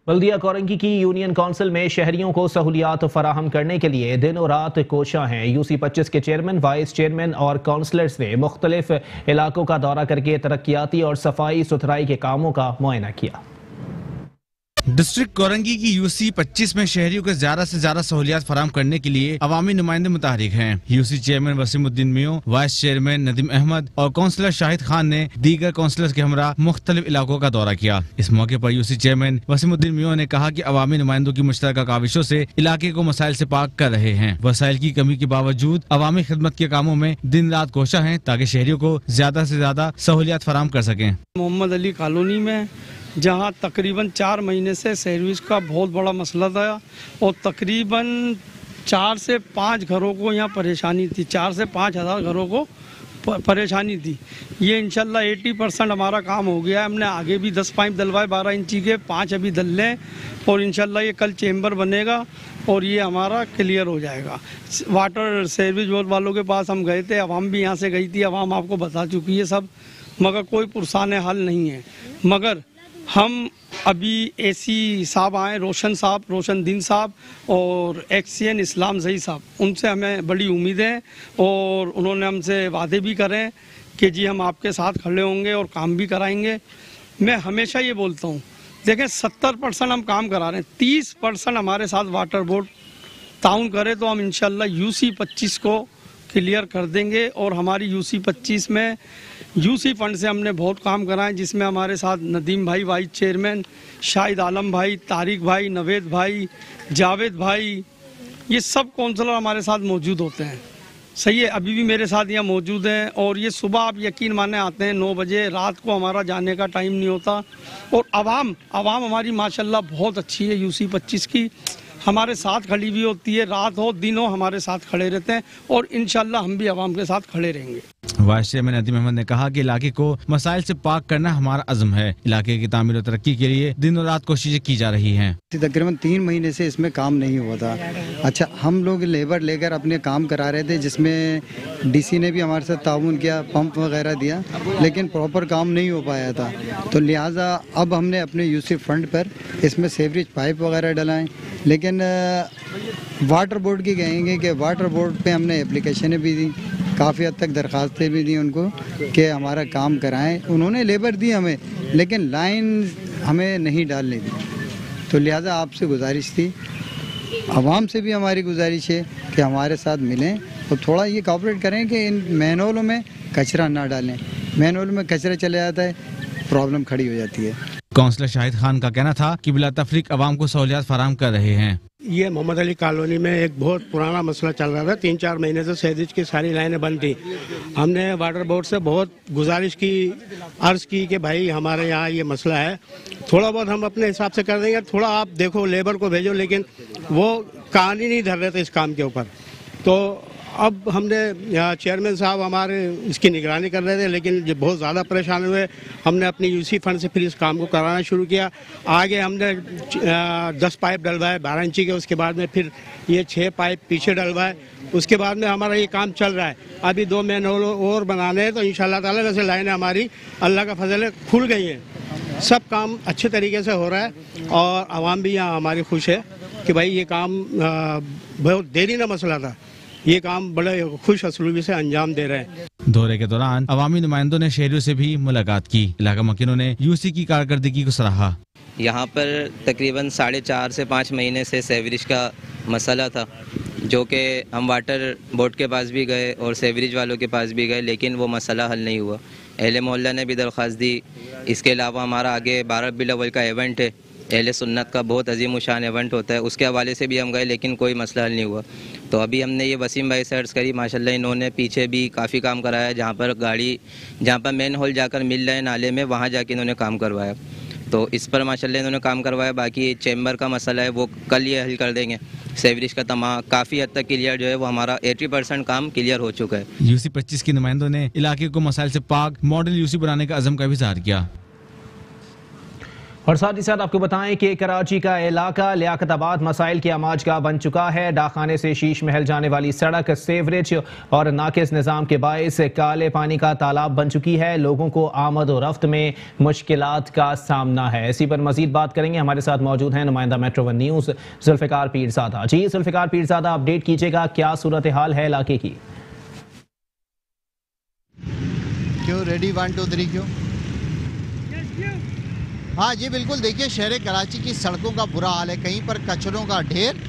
[SPEAKER 1] बल्दिया कोरंगी की यूनियन काउंसिल में शहरियों को सहूलियात फराहम करने के लिए दिनों रात कोशां हैं। UC25 के चेयरमैन, वाइस चेयरमैन और काउंसलर्स ने मुख्तलिफ इलाकों का दौरा करके तरक्याती और सफाई सुथराई के कामों का मुआयना किया।
[SPEAKER 10] डिस्ट्रिक्ट कोरंगी की UC25 में शहरियों को ज्यादा से ज्यादा सहूलियात फराहम करने के लिए अवामी नुमाइंदे मुतहरिक हैं। UC chairman Waseemuddin Mian, vice chairman Nadeem Ahmed और काउंसलर शाहिद खान ने दीगर काउंसलर्स के हमरा मुख्तलिफ इलाकों का दौरा किया। इस मौके पर UC चेयरमैन वसीमुद्दीन मियों ने कहा कि अवामी नुमाइंदों की मुश्तरका काविशों से इलाके को मसाइल से पाक कर रहे हैं। वसाइल की कमी के बावजूद अवामी खिदमत के कामों में दिन रात कोशा है ताकि शहरियों को ज्यादा से ज्यादा सहूलियात फराहम कर सकें।
[SPEAKER 11] मोहम्मद अली कॉलोनी में जहां तकरीबन 4 महीने से सर्विस का बहुत बड़ा मसला था और तकरीबन 4 से 5 घरों को यहाँ परेशानी थी, 4 से 5 हज़ार घरों को परेशानी थी। ये इंशाल्लाह 80% हमारा काम हो गया है। हमने आगे भी 10 पाइप डलवाए 12 इंची के, 5 अभी डल लें और इंशाल्लाह ये कल चेम्बर बनेगा और ये हमारा क्लियर हो जाएगा। वाटर सर्विस बोर्ड वालों के पास हम गए थे, अवाम भी यहाँ से गई थी, अवाम आपको बता चुकी है सब, मगर कोई पुरसान हल नहीं है। मगर हम अभी AC साहब आए, रोशनदीन साहब और XCN इस्लाम ज़ई साहब, उनसे हमें बड़ी उम्मीद है और उन्होंने हमसे वादे भी करें कि जी हम आपके साथ खड़े होंगे और काम भी कराएंगे। मैं हमेशा ये बोलता हूँ, देखें 70% हम काम करा रहे हैं, 30% हमारे साथ वाटर बोर्ड ताउन करे तो हम इंशाल्लाह UC25 को क्लियर कर देंगे। और हमारी UC25 में UC फंड से हमने बहुत काम कराए, जिसमें हमारे साथ नदीम भाई वाइस चेयरमैन, शाहिद आलम भाई, तारिक भाई, नवेद भाई, जावेद भाई, ये सब काउंसलर हमारे साथ मौजूद होते हैं। सही है, अभी भी मेरे साथ यहाँ मौजूद हैं और ये सुबह आप यकीन माने आते हैं 9 बजे, रात को हमारा जाने का टाइम नहीं होता। और आवाम हमारी माशाल्लाह बहुत अच्छी है, UC25 की हमारे साथ खड़ी भी होती है, रात हो दिन हो हमारे साथ खड़े रहते हैं और इंशाल्लाह हम भी आवाम के साथ खड़े रहेंगे।
[SPEAKER 10] वाइस चेयरमैन नदीम अहमद ने कहा कि इलाके को मसाइल से पाक करना हमारा अज़्म है। इलाके की तामीर और तरक्की के लिए दिन और रात कोशिशें की जा रही हैं।
[SPEAKER 12] तकरीबन 3 महीने से इसमें काम नहीं हुआ था। अच्छा, हम लोग लेबर लेकर अपने काम करा रहे थे, जिसमें DC ने भी हमारे साथ ताउन किया, पंप वगैरह दिया, लेकिन प्रॉपर काम नहीं हो पाया था। तो लिहाजा अब हमने अपने UC फंड पर इसमें सेवरेज पाइप वगैरह डलाएं, लेकिन वाटर बोर्ड की कहेंगे कि वाटर बोर्ड पे हमने एप्लीकेशनें भी दी, काफ़ी हद तक दरख्वास्तें भी दी उनको कि हमारा काम कराएं। उन्होंने लेबर दी हमें, लेकिन लाइन हमें नहीं डालने दी। तो लिहाजा आपसे गुजारिश थी, आवाम से भी हमारी गुजारिश है कि हमारे साथ मिलें और थोड़ा ये कोऑपरेट करें कि इन मैनहोलों में कचरा ना डालें। मैनहोल में कचरा चले जाता है, प्रॉब्लम खड़ी हो जाती है।
[SPEAKER 10] काउंसलर शाहिद खान का कहना था कि बिला तफरीक अवाम को सहूलियात फराहम कर रहे हैं।
[SPEAKER 13] ये मोहम्मद अली कॉलोनी में एक बहुत पुराना मसला चल रहा था, 3-4 महीने से सीवरेज की सारी लाइनें बंद थी। हमने वाटर बोर्ड से बहुत गुजारिश की, अर्ज की कि भाई हमारे यहाँ ये मसला है, थोड़ा बहुत हम अपने हिसाब से कर देंगे, थोड़ा आप देखो लेबर को भेजो, लेकिन वो कान ही नहीं धर रहे थे इस काम के ऊपर। तो अब हमने चेयरमैन साहब हमारे इसकी निगरानी कर रहे थे, लेकिन जो बहुत ज़्यादा परेशान हुए, हमने अपनी UC फंड से फिर इस काम को कराना शुरू किया। आगे हमने 10 पाइप डलवाए 12 इंची के, उसके बाद में फिर ये 6 पाइप पीछे डलवाए, उसके बाद में हमारा ये काम चल रहा है। अभी 2 मैनहोल और बनाने हैं, तो इंशाल्लाह ताला वैसे लाइनें हमारी अल्लाह का फजल है खुल गई हैं। सब काम अच्छे तरीके से हो रहा है और आवाम भी यहाँ हमारी खुश है कि भाई ये काम बहुत देरी का मसला था, ये काम बड़े खुश असलूबी से अंजाम दे रहे हैं।
[SPEAKER 10] दौरे के दौरान अवामी नुमाइंदों ने शहरियों से भी मुलाकात की। इलाका मकीनों ने UC की कारकर्दगी को सराहा।
[SPEAKER 14] यहाँ पर तकरीबन 4.5 से 5 महीने से सीवरेज का मसला था, जो कि हम वाटर बोर्ड के पास भी गए और सीवरेज वालों के पास भी गए, लेकिन वो मसला हल नहीं हुआ। अहले मोहल्ला ने भी दरख्वास्त दी। इसके अलावा हमारा आगे 12 रबीउल अव्वल का इवेंट है, अहले सुन्नत का बहुत अजीम शान इवेंट होता है, उसके हवाले से भी हम गए, लेकिन कोई मसला हल नहीं हुआ। तो अभी हमने ये वसीम भाई से अर्ज़ करी, माशाल्लाह इन्होंने पीछे भी काफ़ी काम कराया, जहाँ पर मेन हॉल जाकर मिल रहे हैं नाले में, वहाँ जाके इन्होंने काम करवाया। तो इस पर माशाल्लाह इन्होंने काम करवाया। बाकी चैम्बर का मसला है वो कल ये हल कर देंगे। सीवरेज का काफ़ी हद तक क्लियर जो है वो हमारा 80% काम क्लियर हो चुका है।
[SPEAKER 10] UC25 के नुमाइंदों ने इलाके को मसाइल से पाक मॉडल UC बनाने का अज़म का भी इज़हार किया।
[SPEAKER 1] और साथ ही साथ आपको बताएं कि कराची का इलाका लियाकताबाद मसाइल के अमाज का बन चुका है। डाखाने से शीश महल जाने वाली सड़क सेवरेज और नाकिस निज़ाम के बायस काले पानी का तालाब बन चुकी है। लोगों को आमद और रफ्त में मुश्किलात का सामना है। इसी पर मजीद बात करेंगे। हमारे साथ मौजूद हैं नुमाइंदा metro one news Zulfiqar Pirzada. जी जुल्फ़िकार पीरज़ादा, अपडेट कीजिएगा, क्या सूरत हाल है इलाके की?
[SPEAKER 15] क्यों रेडी 1 2 3 क्यों? हाँ जी बिल्कुल, देखिए शहर कराची की सड़कों का बुरा हाल है। कहीं पर कचरों का ढेर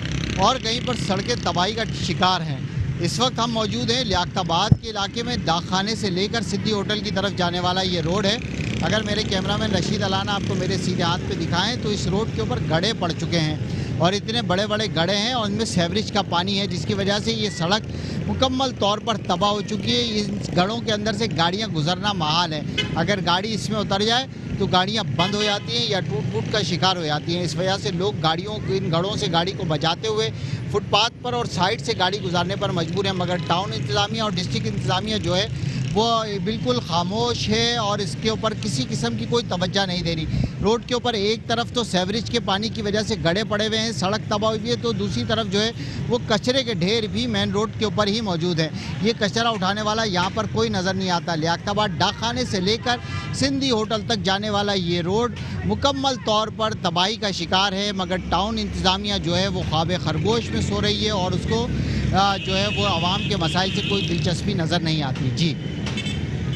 [SPEAKER 15] और कहीं पर सड़कें तबाही का शिकार हैं। इस वक्त हम मौजूद हैं लियाकताबाद के इलाके में। डाकखाने से लेकर सिद्दी होटल की तरफ जाने वाला ये रोड है। अगर मेरे कैमरामैन रशीद अलाना आपको मेरे सीधे हाथ पे दिखाएं तो इस रोड के ऊपर गड्ढे पड़ चुके हैं और इतने बड़े बड़े गड्ढे हैं और उनमें सीवरेज का पानी है, जिसकी वजह से ये सड़क मुकम्मल तौर पर तबाह हो चुकी है। इन गड्ढों के अंदर से गाड़ियाँ गुजरना महाल है। अगर गाड़ी इसमें उतर जाए तो गाड़ियाँ बंद हो जाती हैं या टूट का शिकार हो जाती हैं। इस वजह से लोग गाड़ियों को इन गड्ढों से गाड़ी को बचाते हुए फुटपाथ पर और साइड से गाड़ी गुजारने पर मजबूर हैं। मगर टाउन इंतज़ामिया और डिस्ट्रिक्ट इंतज़ामिया जो है वो बिल्कुल खामोश है और इसके ऊपर किसी किस्म की कोई तवज्जो नहीं दे रही। रोड के ऊपर एक तरफ तो सीवरेज के पानी की वजह से गड्ढे पड़े हुए हैं, सड़क तबाह हुई है, तो दूसरी तरफ जो है वो कचरे के ढेर भी मेन रोड के ऊपर ही मौजूद है। ये कचरा उठाने वाला यहाँ पर कोई नज़र नहीं आता। लियाकताबाद डाकखाने से लेकर सिंधी होटल तक जाने वाला ये रोड मुकम्मल तौर पर तबाही का शिकार है। मगर टाउन इंतज़ामिया जो है वो ख्वाब खरगोश में सो रही है और उसको जो है वो आवाम के मसाइल से कोई दिलचस्पी नज़र नहीं आती। जी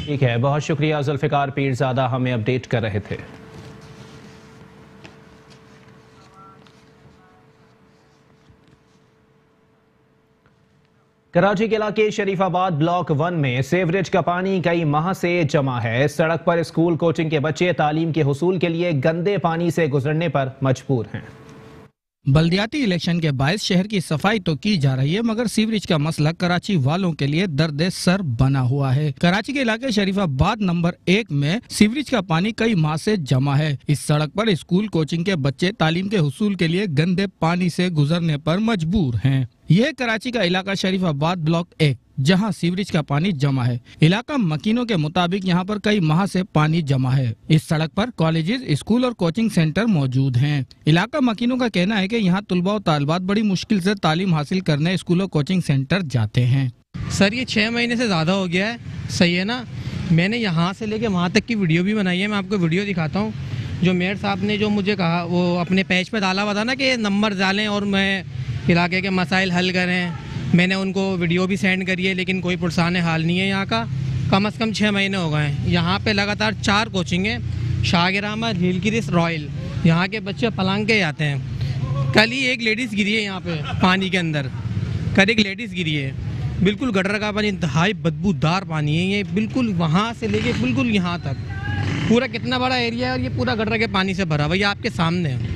[SPEAKER 1] ठीक है, बहुत शुक्रिया जुल्फ़िकार पीरज़ादा, हमें अपडेट कर रहे थे। कराची के इलाके शरीफाबाद ब्लॉक 1 में सीवरेज का पानी कई माह से जमा है। इस सड़क पर स्कूल कोचिंग के बच्चे तालीम के हुसूल के लिए गंदे पानी से गुजरने पर मजबूर हैं।
[SPEAKER 16] बल्दियाती इलेक्शन के बायस शहर की सफाई तो की जा रही है, मगर सीवरेज का मसला कराची वालों के लिए दर्द सर बना हुआ है। कराची के इलाके शरीफाबाद नंबर 1 में सीवरेज का पानी कई माह से जमा है। इस सड़क पर स्कूल कोचिंग के बच्चे तालीम के हुसूल के लिए गंदे पानी से गुजरने पर मजबूर हैं। यह कराची का इलाका शरीफाबाद ब्लॉक 1 जहां सीवरेज का पानी जमा है। इलाका मकीनों के मुताबिक यहां पर कई माह से पानी जमा है। इस सड़क पर कॉलेजेस, स्कूल और कोचिंग सेंटर मौजूद हैं। इलाका मकीनों का कहना है कि यहां तुलबा और तालिबात बड़ी मुश्किल से तालीम हासिल करने स्कूल और कोचिंग सेंटर जाते हैं।
[SPEAKER 17] सर ये 6 महीने से ज्यादा हो गया है, सही है ना। मैंने यहाँ से लेके वहाँ तक की वीडियो भी बनाई है, मैं आपको वीडियो दिखाता हूँ। जो मेयर साहब ने जो मुझे कहा वो अपने पेज पे डाला हुआ था ना कि नंबर डालें और मैं इलाके के मसाइल हल करें। मैंने उनको वीडियो भी सेंड करी है, लेकिन कोई पुरसान हाल नहीं है यहाँ का। कम से कम 6 महीने हो गए हैं। यहाँ पे लगातार 4 कोचिंग है, शागिर अहमद, हिलगिरिस, रॉयल। यहाँ के बच्चे पलंग के जाते हैं। कल ही एक लेडीज़ गिरी है यहाँ पे पानी के अंदर, कल एक लेडीज़ गिरी है। बिल्कुल गटर का पानी, इंतहाई बदबूदार पानी है ये, बिल्कुल वहाँ से लेके बिल्कुल यहाँ तक पूरा कितना बड़ा एरिया है और ये पूरा गटर के पानी से भरा हुआ। ये आपके सामने है।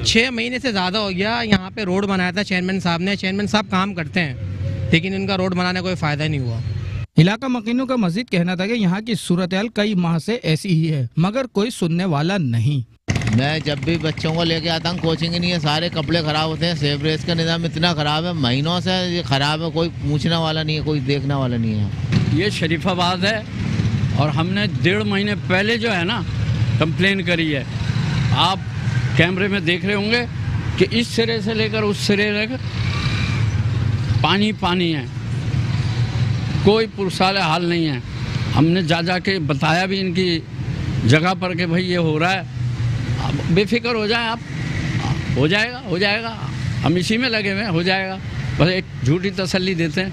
[SPEAKER 17] 6 महीने से ज़्यादा हो गया। यहाँ पे रोड बनाया था चेयरमैन साहब ने। चेयरमैन साहब काम करते हैं, लेकिन इनका रोड बनाने कोई फ़ायदा नहीं हुआ।
[SPEAKER 16] इलाका मकीनों का मजीद कहना था कि यहाँ की सूरत हाल कई माह से ऐसी ही है, मगर कोई सुनने वाला नहीं।
[SPEAKER 18] मैं जब भी बच्चों को लेके आता हूँ, कोचिंग ही नहीं है, सारे कपड़े ख़राब होते हैं। सीवरेज का निज़ाम इतना ख़राब है, महीनों से ये ख़राब है, कोई पूछने वाला नहीं है, कोई देखने वाला नहीं है।
[SPEAKER 19] ये शरीफाबाद है और हमने 1.5 महीने पहले जो है ना कंप्लेन करी है। आप कैमरे में देख रहे होंगे कि इस सिरे से लेकर उस सिरे तक पानी पानी है, कोई पुरसाल हाल नहीं है। हमने जा के बताया भी इनकी जगह पर कि भाई ये हो रहा है, अब बेफिक्र हो जाए आप, हो जाएगा, हम इसी में लगे हुए हैं, हो जाएगा। बस एक झूठी तसल्ली देते हैं।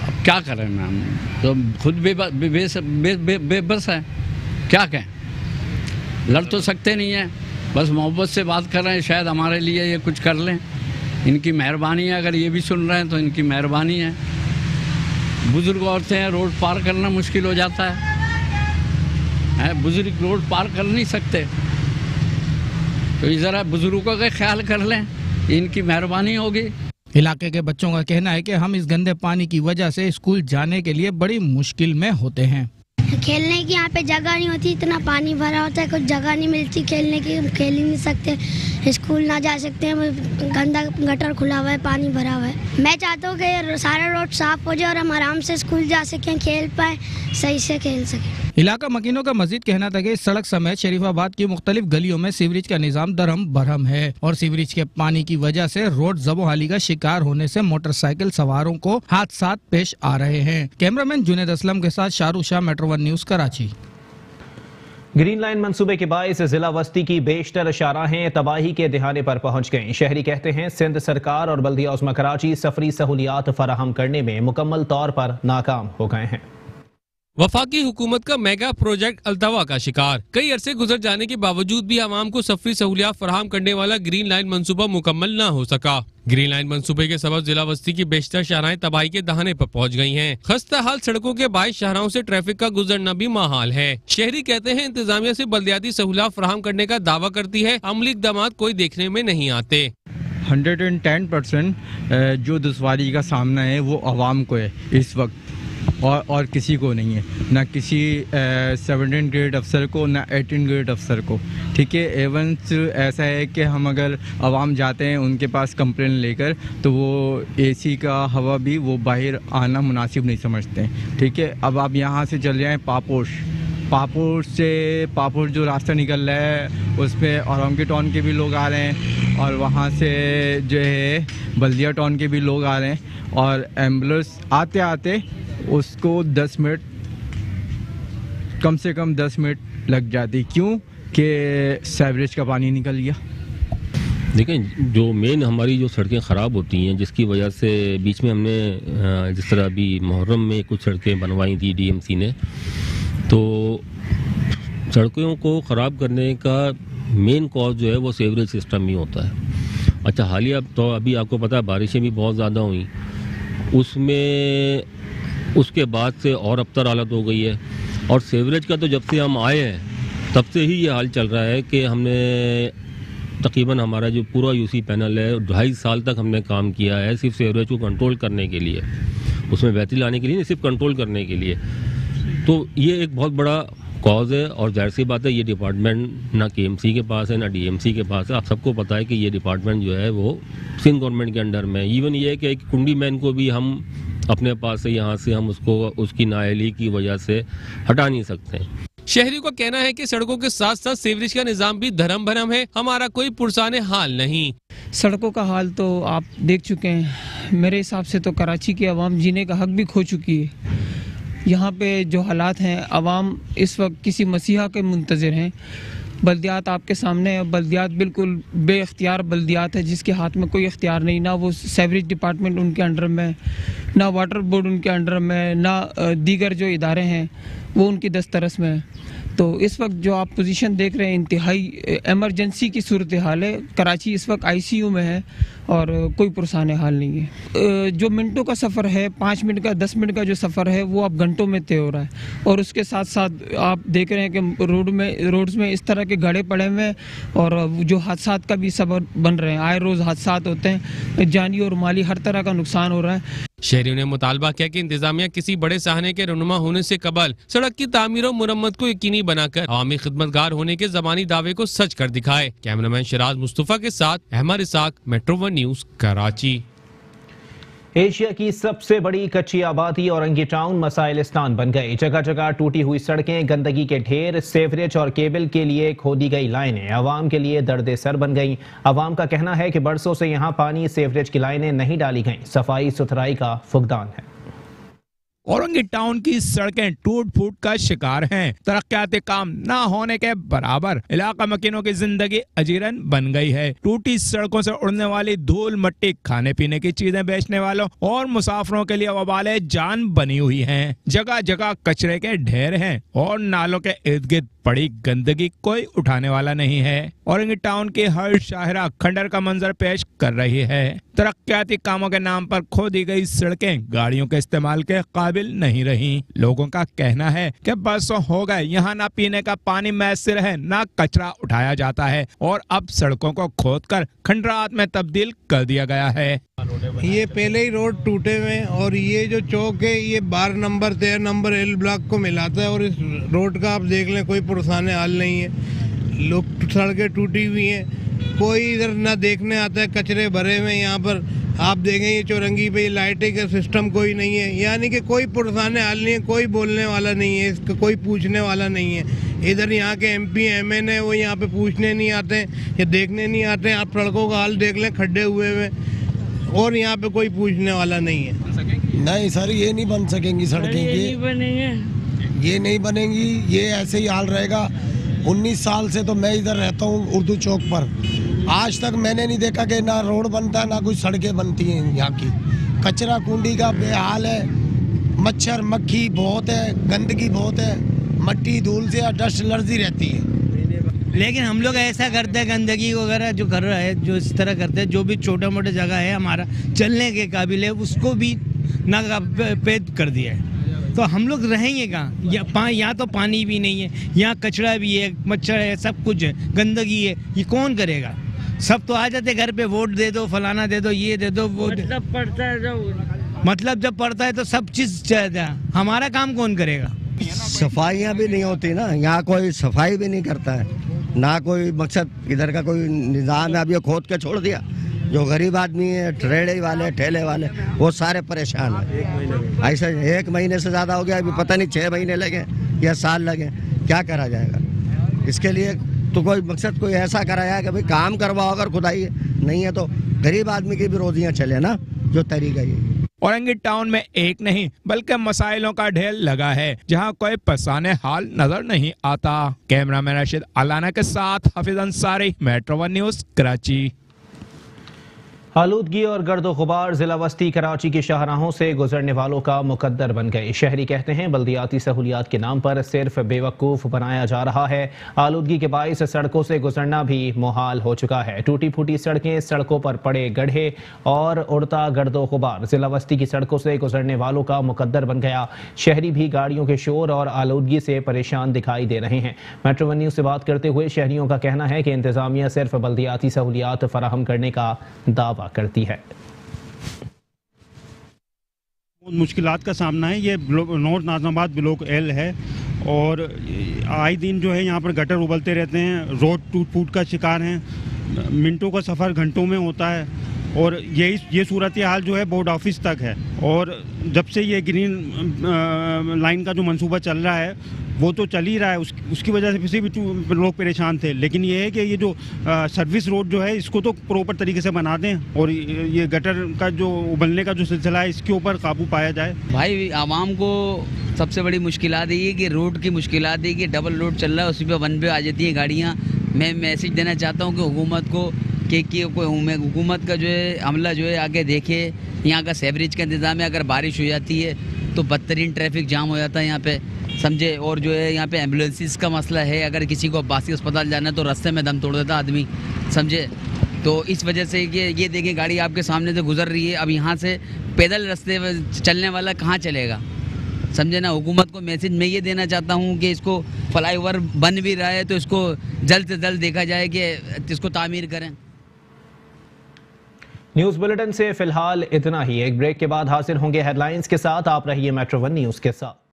[SPEAKER 19] अब क्या करें मैम, तो खुद बेबस है, क्या कहें। लड़ तो सकते नहीं हैं, बस मोहब्बत से बात कर रहे हैं, शायद हमारे लिए ये कुछ कर लें। इनकी मेहरबानी है, अगर ये भी सुन रहे हैं तो इनकी मेहरबानी है। बुज़ुर्ग औरतें हैं, रोड पार करना मुश्किल हो जाता है, बुज़ुर्ग रोड पार कर नहीं सकते, तो ज़रा बुज़ुर्गों का ख्याल कर लें, इनकी मेहरबानी होगी।
[SPEAKER 16] इलाके के बच्चों का कहना है कि हम इस गंदे पानी की वजह से स्कूल जाने के लिए बड़ी मुश्किल में होते हैं।
[SPEAKER 20] खेलने की यहाँ पे जगह नहीं होती, इतना पानी भरा होता है, कुछ जगह नहीं मिलती खेलने की, हम खेल ही नहीं सकते। स्कूल ना जा सकते हैं, गंदा गटर खुला हुआ है, पानी भरा हुआ है। मैं चाहता हूँ कि सारा रोड साफ हो जाए और हम आराम से स्कूल जा सकें, खेल पाएँ, सही से खेल सकें।
[SPEAKER 16] इलाका मकीनों का मजीद कहना था कि सड़क समेत शरीफाबाद की मुख्तलिफ गलियों में सीवरेज का निजाम दरहम बरहम है और सीवरेज के पानी की वजह से रोड ज़बोहाली का शिकार होने से मोटरसाइकिल सवारों को हादसा पेश आ रहे हैं। कैमरामैन जुनेद असलम के साथ Shahrukh Shah, Metro 1 news, Karachi.
[SPEAKER 1] Green line मंसूबे के बायस जिला वस्ती की बेशतर शाहराहें तबाही के दिहाने पर पहुंच गईं। शहरी कहते हैं सिंध सरकार और बल्दिया उस्मा कराची सफरी सहूलियात फराहम करने में मुकम्मल तौर पर नाकाम हो गए हैं।
[SPEAKER 21] वफाकी हुकूमत का मेगा प्रोजेक्ट अल्तवा का शिकार। कई अरसे गुजर जाने के बावजूद भी आवाम को सफरी सहूलियात फराहम करने वाला ग्रीन लाइन मंसूबा मुकम्मल न हो सका। ग्रीन लाइन मंसूबे के सबब जिला वस्ती की बेशतर शाहराएं तबाही के दहाने पर पहुंच गई हैं। खस्ता हाल सड़कों के बाईस शाहराओं से ट्रैफिक का गुजरना भी महाल है। शहरी कहते हैं इंतजामिया से बल्दियाती सहूलियात फराहम करने का दावा करती है, अमली इक़दामात कोई देखने में नहीं आते।
[SPEAKER 22] 110% जो दुश्वारी का सामना है वो आवाम को है इस वक्त और किसी को नहीं है, ना किसी 17 ग्रेड अफसर को, ना 18 ग्रेड अफसर को। ठीक है, एवन ऐसा है कि हम अगर आवाम जाते हैं उनके पास कंप्लेन लेकर तो वो एसी का हवा भी वो बाहर आना मुनासिब नहीं समझते हैं। ठीक है, अब आप यहाँ से चल जाएँ पापोश जो रास्ता निकल रहा है उस पर औरंगी टाउन के भी लोग आ रहे हैं और वहाँ से जो है बल्दिया टाउन के भी लोग आ रहे हैं और एम्बुलेंस आते आते उसको 10 मिनट, कम से कम 10 मिनट लग जाती। क्यों कि सीवरेज का पानी निकल गया।
[SPEAKER 23] देखें, जो मेन हमारी जो सड़कें ख़राब होती हैं जिसकी वजह से बीच में हमने जिस तरह अभी मुहर्रम में कुछ सड़कें बनवाई थी DMC ने, तो सड़कों को ख़राब करने का मेन कॉज जो है वो सीवरेज सिस्टम ही होता है। अच्छा, हालिया तो अभी आपको पता है बारिशें भी बहुत ज़्यादा हुई, उसमें उसके बाद से और अबतर हालत हो गई है। और सीवरेज का तो जब से हम आए हैं तब से ही ये हाल चल रहा है कि हमने तकरीबन हमारा जो पूरा UC पैनल है 2.5 साल तक हमने काम किया है सिर्फ सीवरेज को कंट्रोल करने के लिए, उसमें बेहतरी लाने के लिए नहीं, सिर्फ कंट्रोल करने के लिए। तो ये एक बहुत बड़ा कॉज है और जाहिर सी बात है ये डिपार्टमेंट ना KMC के पास है ना DMC के पास है। आप सबको पता है कि ये डिपार्टमेंट जो है वो सिंध गवर्नमेंट के अंडर में है। इवन ये है कि एक कुंडी मैन को भी हम अपने पास से यहाँ से हम उसको उसकी नाअहली की वजह से हटा नहीं सकते हैं।
[SPEAKER 21] शहरियों का कहना है कि सड़कों के साथ साथ सीवरेज का निजाम भी धर्म भरम है, हमारा कोई पुरसाने हाल नहीं।
[SPEAKER 11] सड़कों का हाल तो आप देख चुके हैं, मेरे हिसाब से तो कराची की आवाम जीने का हक भी खो चुकी है। यहाँ पे जो हालात हैं, आवाम इस वक्त किसी मसीहा के मुंतज़िर हैं। बल्दियात आपके सामने है, बल्दियात बिल्कुल बेख्तियार बल्दियात है जिसके हाथ में कोई इख्तियार नहीं, ना वो सीवरेज डिपार्टमेंट उनके अंडर में, ना वाटर बोर्ड उनके अंडर में, ना दीगर जो इदारे हैं वो उनकी दस्तरस में है। तो इस वक्त जो आप पोजीशन देख रहे हैं इंतहाई एमरजेंसी की सूरत हाल है। कराची इस वक्त ICU में है और कोई पुरसाने हाल नहीं है। जो मिनटों का सफ़र है, 5 मिनट का 10 मिनट का जो सफ़र है वो अब घंटों में तय हो रहा है। और उसके साथ साथ आप देख रहे हैं कि रोड्स में इस तरह के गड्ढे पड़े हुए हैं और जो हादसात का भी सबब बन रहे हैं। आए रोज़ हादसात होते हैं, जानी और माली हर तरह का नुकसान हो रहा है।
[SPEAKER 21] शहरियों ने मुतालबा किया कि इंतजामिया किसी बड़े साहने के रहनुमा होने से कबल सड़क की तामीर और मुरम्मत को यकीनी बनाकर अवामी खिदमतगार होने के ज़बानी दावे को सच कर दिखाए। कैमरामैन शराज मुस्तफ़ा के साथ Ahmed Ishaq, Metro 1 news, Karachi.
[SPEAKER 1] Asia की सबसे बड़ी कच्ची आबादी औरंगी टाउन मसाइलिस्तान बन गई। जगह जगह टूटी हुई सड़कें, गंदगी के ढेर, सेवरेज और केबल के लिए खोदी गई लाइनें आवाम के लिए दर्द सर बन गईं। आवाम का कहना है कि बरसों से यहाँ पानी, सेवरेज की लाइनें नहीं डाली गईं। सफाई सुथराई का फुकदान है।
[SPEAKER 24] औरंगी टाउन की सड़कें टूट फूट का शिकार हैं। तरक्याती काम न होने के बराबर इलाका मकीनों की जिंदगी अजीरन बन गई है। टूटी सड़कों से उड़ने वाली धूल मट्टी खाने पीने की चीजें बेचने वालों और मुसाफिरों के लिए वबाले जान बनी हुई हैं। जगह जगह कचरे के ढेर हैं और नालों के इर्द गिर्द पड़ी गंदगी कोई उठाने वाला नहीं है। औरंगी टाउन की हर शाहरा खंडर का मंजर पेश कर रही है। तरक्याती कामों के नाम पर खोदी गई सड़कें गाड़ियों के इस्तेमाल के काबिल नहीं रही। लोगों का कहना है कि बरसों हो गए यहाँ ना पीने का पानी मैसर है, ना कचरा उठाया जाता है और अब सड़कों को खोदकर खंडरात में तब्दील कर दिया गया है।
[SPEAKER 25] ये पहले ही रोड टूटे हुए और ये जो चौक है ये 12 नंबर 13 नंबर L ब्लॉक को मिलाता है और इस रोड का आप देख लें कोई पुरसाने हाल नहीं है। लोग सड़कें टूटी हुई हैं कोई इधर ना देखने आता है, कचरे भरे हुए यहाँ पर। आप देखें ये चौरंगी पे लाइटिंग का सिस्टम कोई नहीं है, यानी कि कोई पुरसाने हाल नहीं है, कोई बोलने वाला नहीं है, इसका कोई पूछने वाला नहीं है। इधर यहाँ के MP MN है, वो यहाँ पे पूछने नहीं आते हैं या देखने नहीं आते हैं। आप सड़कों का हाल देख लें, खड्डे हुए हुए, और यहाँ पे कोई पूछने वाला नहीं है।
[SPEAKER 2] नहीं सर, ये नहीं बन सकेंगी सड़कें, ये नहीं बनेंगी, ये ऐसे ही हाल रहेगा। 19 साल से तो मैं इधर रहता हूँ उर्दू चौक पर, आज तक मैंने नहीं देखा कि ना रोड बनता ना कुछ सड़कें बनती हैं। यहाँ की कचरा कुंडी का बेहाल है, मच्छर मक्खी बहुत है, गंदगी बहुत है, मट्टी धूल से डस्ट एलर्जी रहती है।
[SPEAKER 3] लेकिन हम लोग ऐसा करते हैं, गंदगी वगैरह जो कर रहा है, जो इस तरह करते हैं, जो भी छोटा मोटा जगह है हमारा चलने के काबिल है, उसको भी नापेद कर दिया है। तो हम लोग रहेंगे कहाँ? यहाँ तो पानी भी नहीं है, यहाँ कचरा भी है, मच्छर है, सब कुछ है, गंदगी है, ये कौन करेगा? सब तो आ जाते घर पे, वोट दे दो, फलाना दे दो, ये दे दो, वो मतलब पड़ता है मतलब जब पड़ता है तो सब चीज़ चाहिए, हमारा काम कौन करेगा?
[SPEAKER 2] सफाइयाँ भी नहीं होती ना, यहाँ कोई सफाई भी नहीं करता है, ना कोई मकसद, इधर का कोई निज़ाम है। अब ये खोद के छोड़ दिया, जो गरीब आदमी है, ट्रेडे वाले, ठेले वाले, वो सारे परेशान हैं। ऐसे 1 महीने से ज़्यादा हो गया, अभी पता नहीं 6 महीने लगे या साल लगे, क्या करा जाएगा? इसके लिए तो कोई मकसद कोई ऐसा करा जाए कि भाई काम करवाओ, अगर खुदाई नहीं है तो गरीब आदमी की भी रोजियाँ चले ना, जो तरीका ये।
[SPEAKER 24] औरंगी टाउन में एक नहीं बल्कि मसाइलों का ढेर लगा है, जहां कोई पसाने हाल नजर नहीं आता। कैमरामैन रशीद अलाना के साथ हफीज अंसारी, मेट्रो 1 न्यूज़, कराची।
[SPEAKER 1] आलूदगी और गर्दो गुबार जिला वस्ती कराची के शाहराहों से गुजरने वालों का मुकद्दर बन गए। शहरी कहते हैं बल्दियाती सहूलियात के नाम पर सिर्फ बेवकूफ़ बनाया जा रहा है। आलूदगी के बाइस सड़कों से गुजरना भी मुहाल हो चुका है। टूटी फूटी सड़कें, सड़कों पर पड़े गड्ढे और उड़ता गर्दो गुबार जिला वस्ती की सड़कों से गुजरने वालों का मुकद्दर बन गया। शहरी भी गाड़ियों के शोर और आलूदगी से परेशान दिखाई दे रहे हैं। मेट्रो 1 न्यूज़ से बात करते हुए शहरियों का कहना है कि इंतज़ामिया सिर्फ बल्दियाती सहूलियात फराहम करने का दावा करती है।
[SPEAKER 5] मुश्किलात का सामना है। ये नॉर्थ नाज़माबाद ब्लॉक L है और आए दिन जो है यहाँ पर गटर उबलते रहते हैं, रोड टूट फूट का शिकार हैं, मिनटों का सफ़र घंटों में होता है और ये सूरत हाल जो है बोर्ड ऑफिस तक है। और जब से ये ग्रीन लाइन का जो मंसूबा चल रहा है वो तो चल ही रहा है, उसकी वजह से भी लोग परेशान थे। लेकिन ये है कि ये जो सर्विस रोड जो है इसको तो प्रॉपर तरीके से बना दें और ये गटर का जो उबलने का जो सिलसिला है इसके ऊपर काबू पाया जाए। भाई
[SPEAKER 6] आवाम को सबसे बड़ी मुश्किलात ये कि रोड की मुश्किलात है कि डबल रोड चल रहा है, उसी पर 1 वे आ जाती हैं गाड़ियाँ। मैं मैसेज देना चाहता हूँ कि हुकूमत को कि हुकूमत का जो है अमला जो है आगे देखे। यहाँ का सेवरेज का इंतज़ाम है, अगर बारिश हो जाती है तो बदतरीन ट्रैफिक जाम हो जाता है यहाँ पे, समझे। और जो है यहाँ पे एम्बुलेंसेस का मसला है, अगर किसी को अब्बासी अस्पताल जाना है तो रास्ते में दम तोड़ देता आदमी, समझे। तो इस वजह से ये देखें गाड़ी आपके सामने से गुजर रही है, अब यहाँ से पैदल रास्ते चलने वाला कहाँ चलेगा, समझे ना। हुकूमत को मैसेज मैं ये देना चाहता हूँ कि इसको फ्लाईओवर बन भी रहा है तो इसको जल्द से जल्द देखा जाए कि इसको तामीर करें।
[SPEAKER 1] न्यूज़ बुलेटिन से फिलहाल इतना ही। एक ब्रेक के बाद हाजिर होंगे हेडलाइंस के साथ। आप रहिए मेट्रो 1 न्यूज़ के साथ।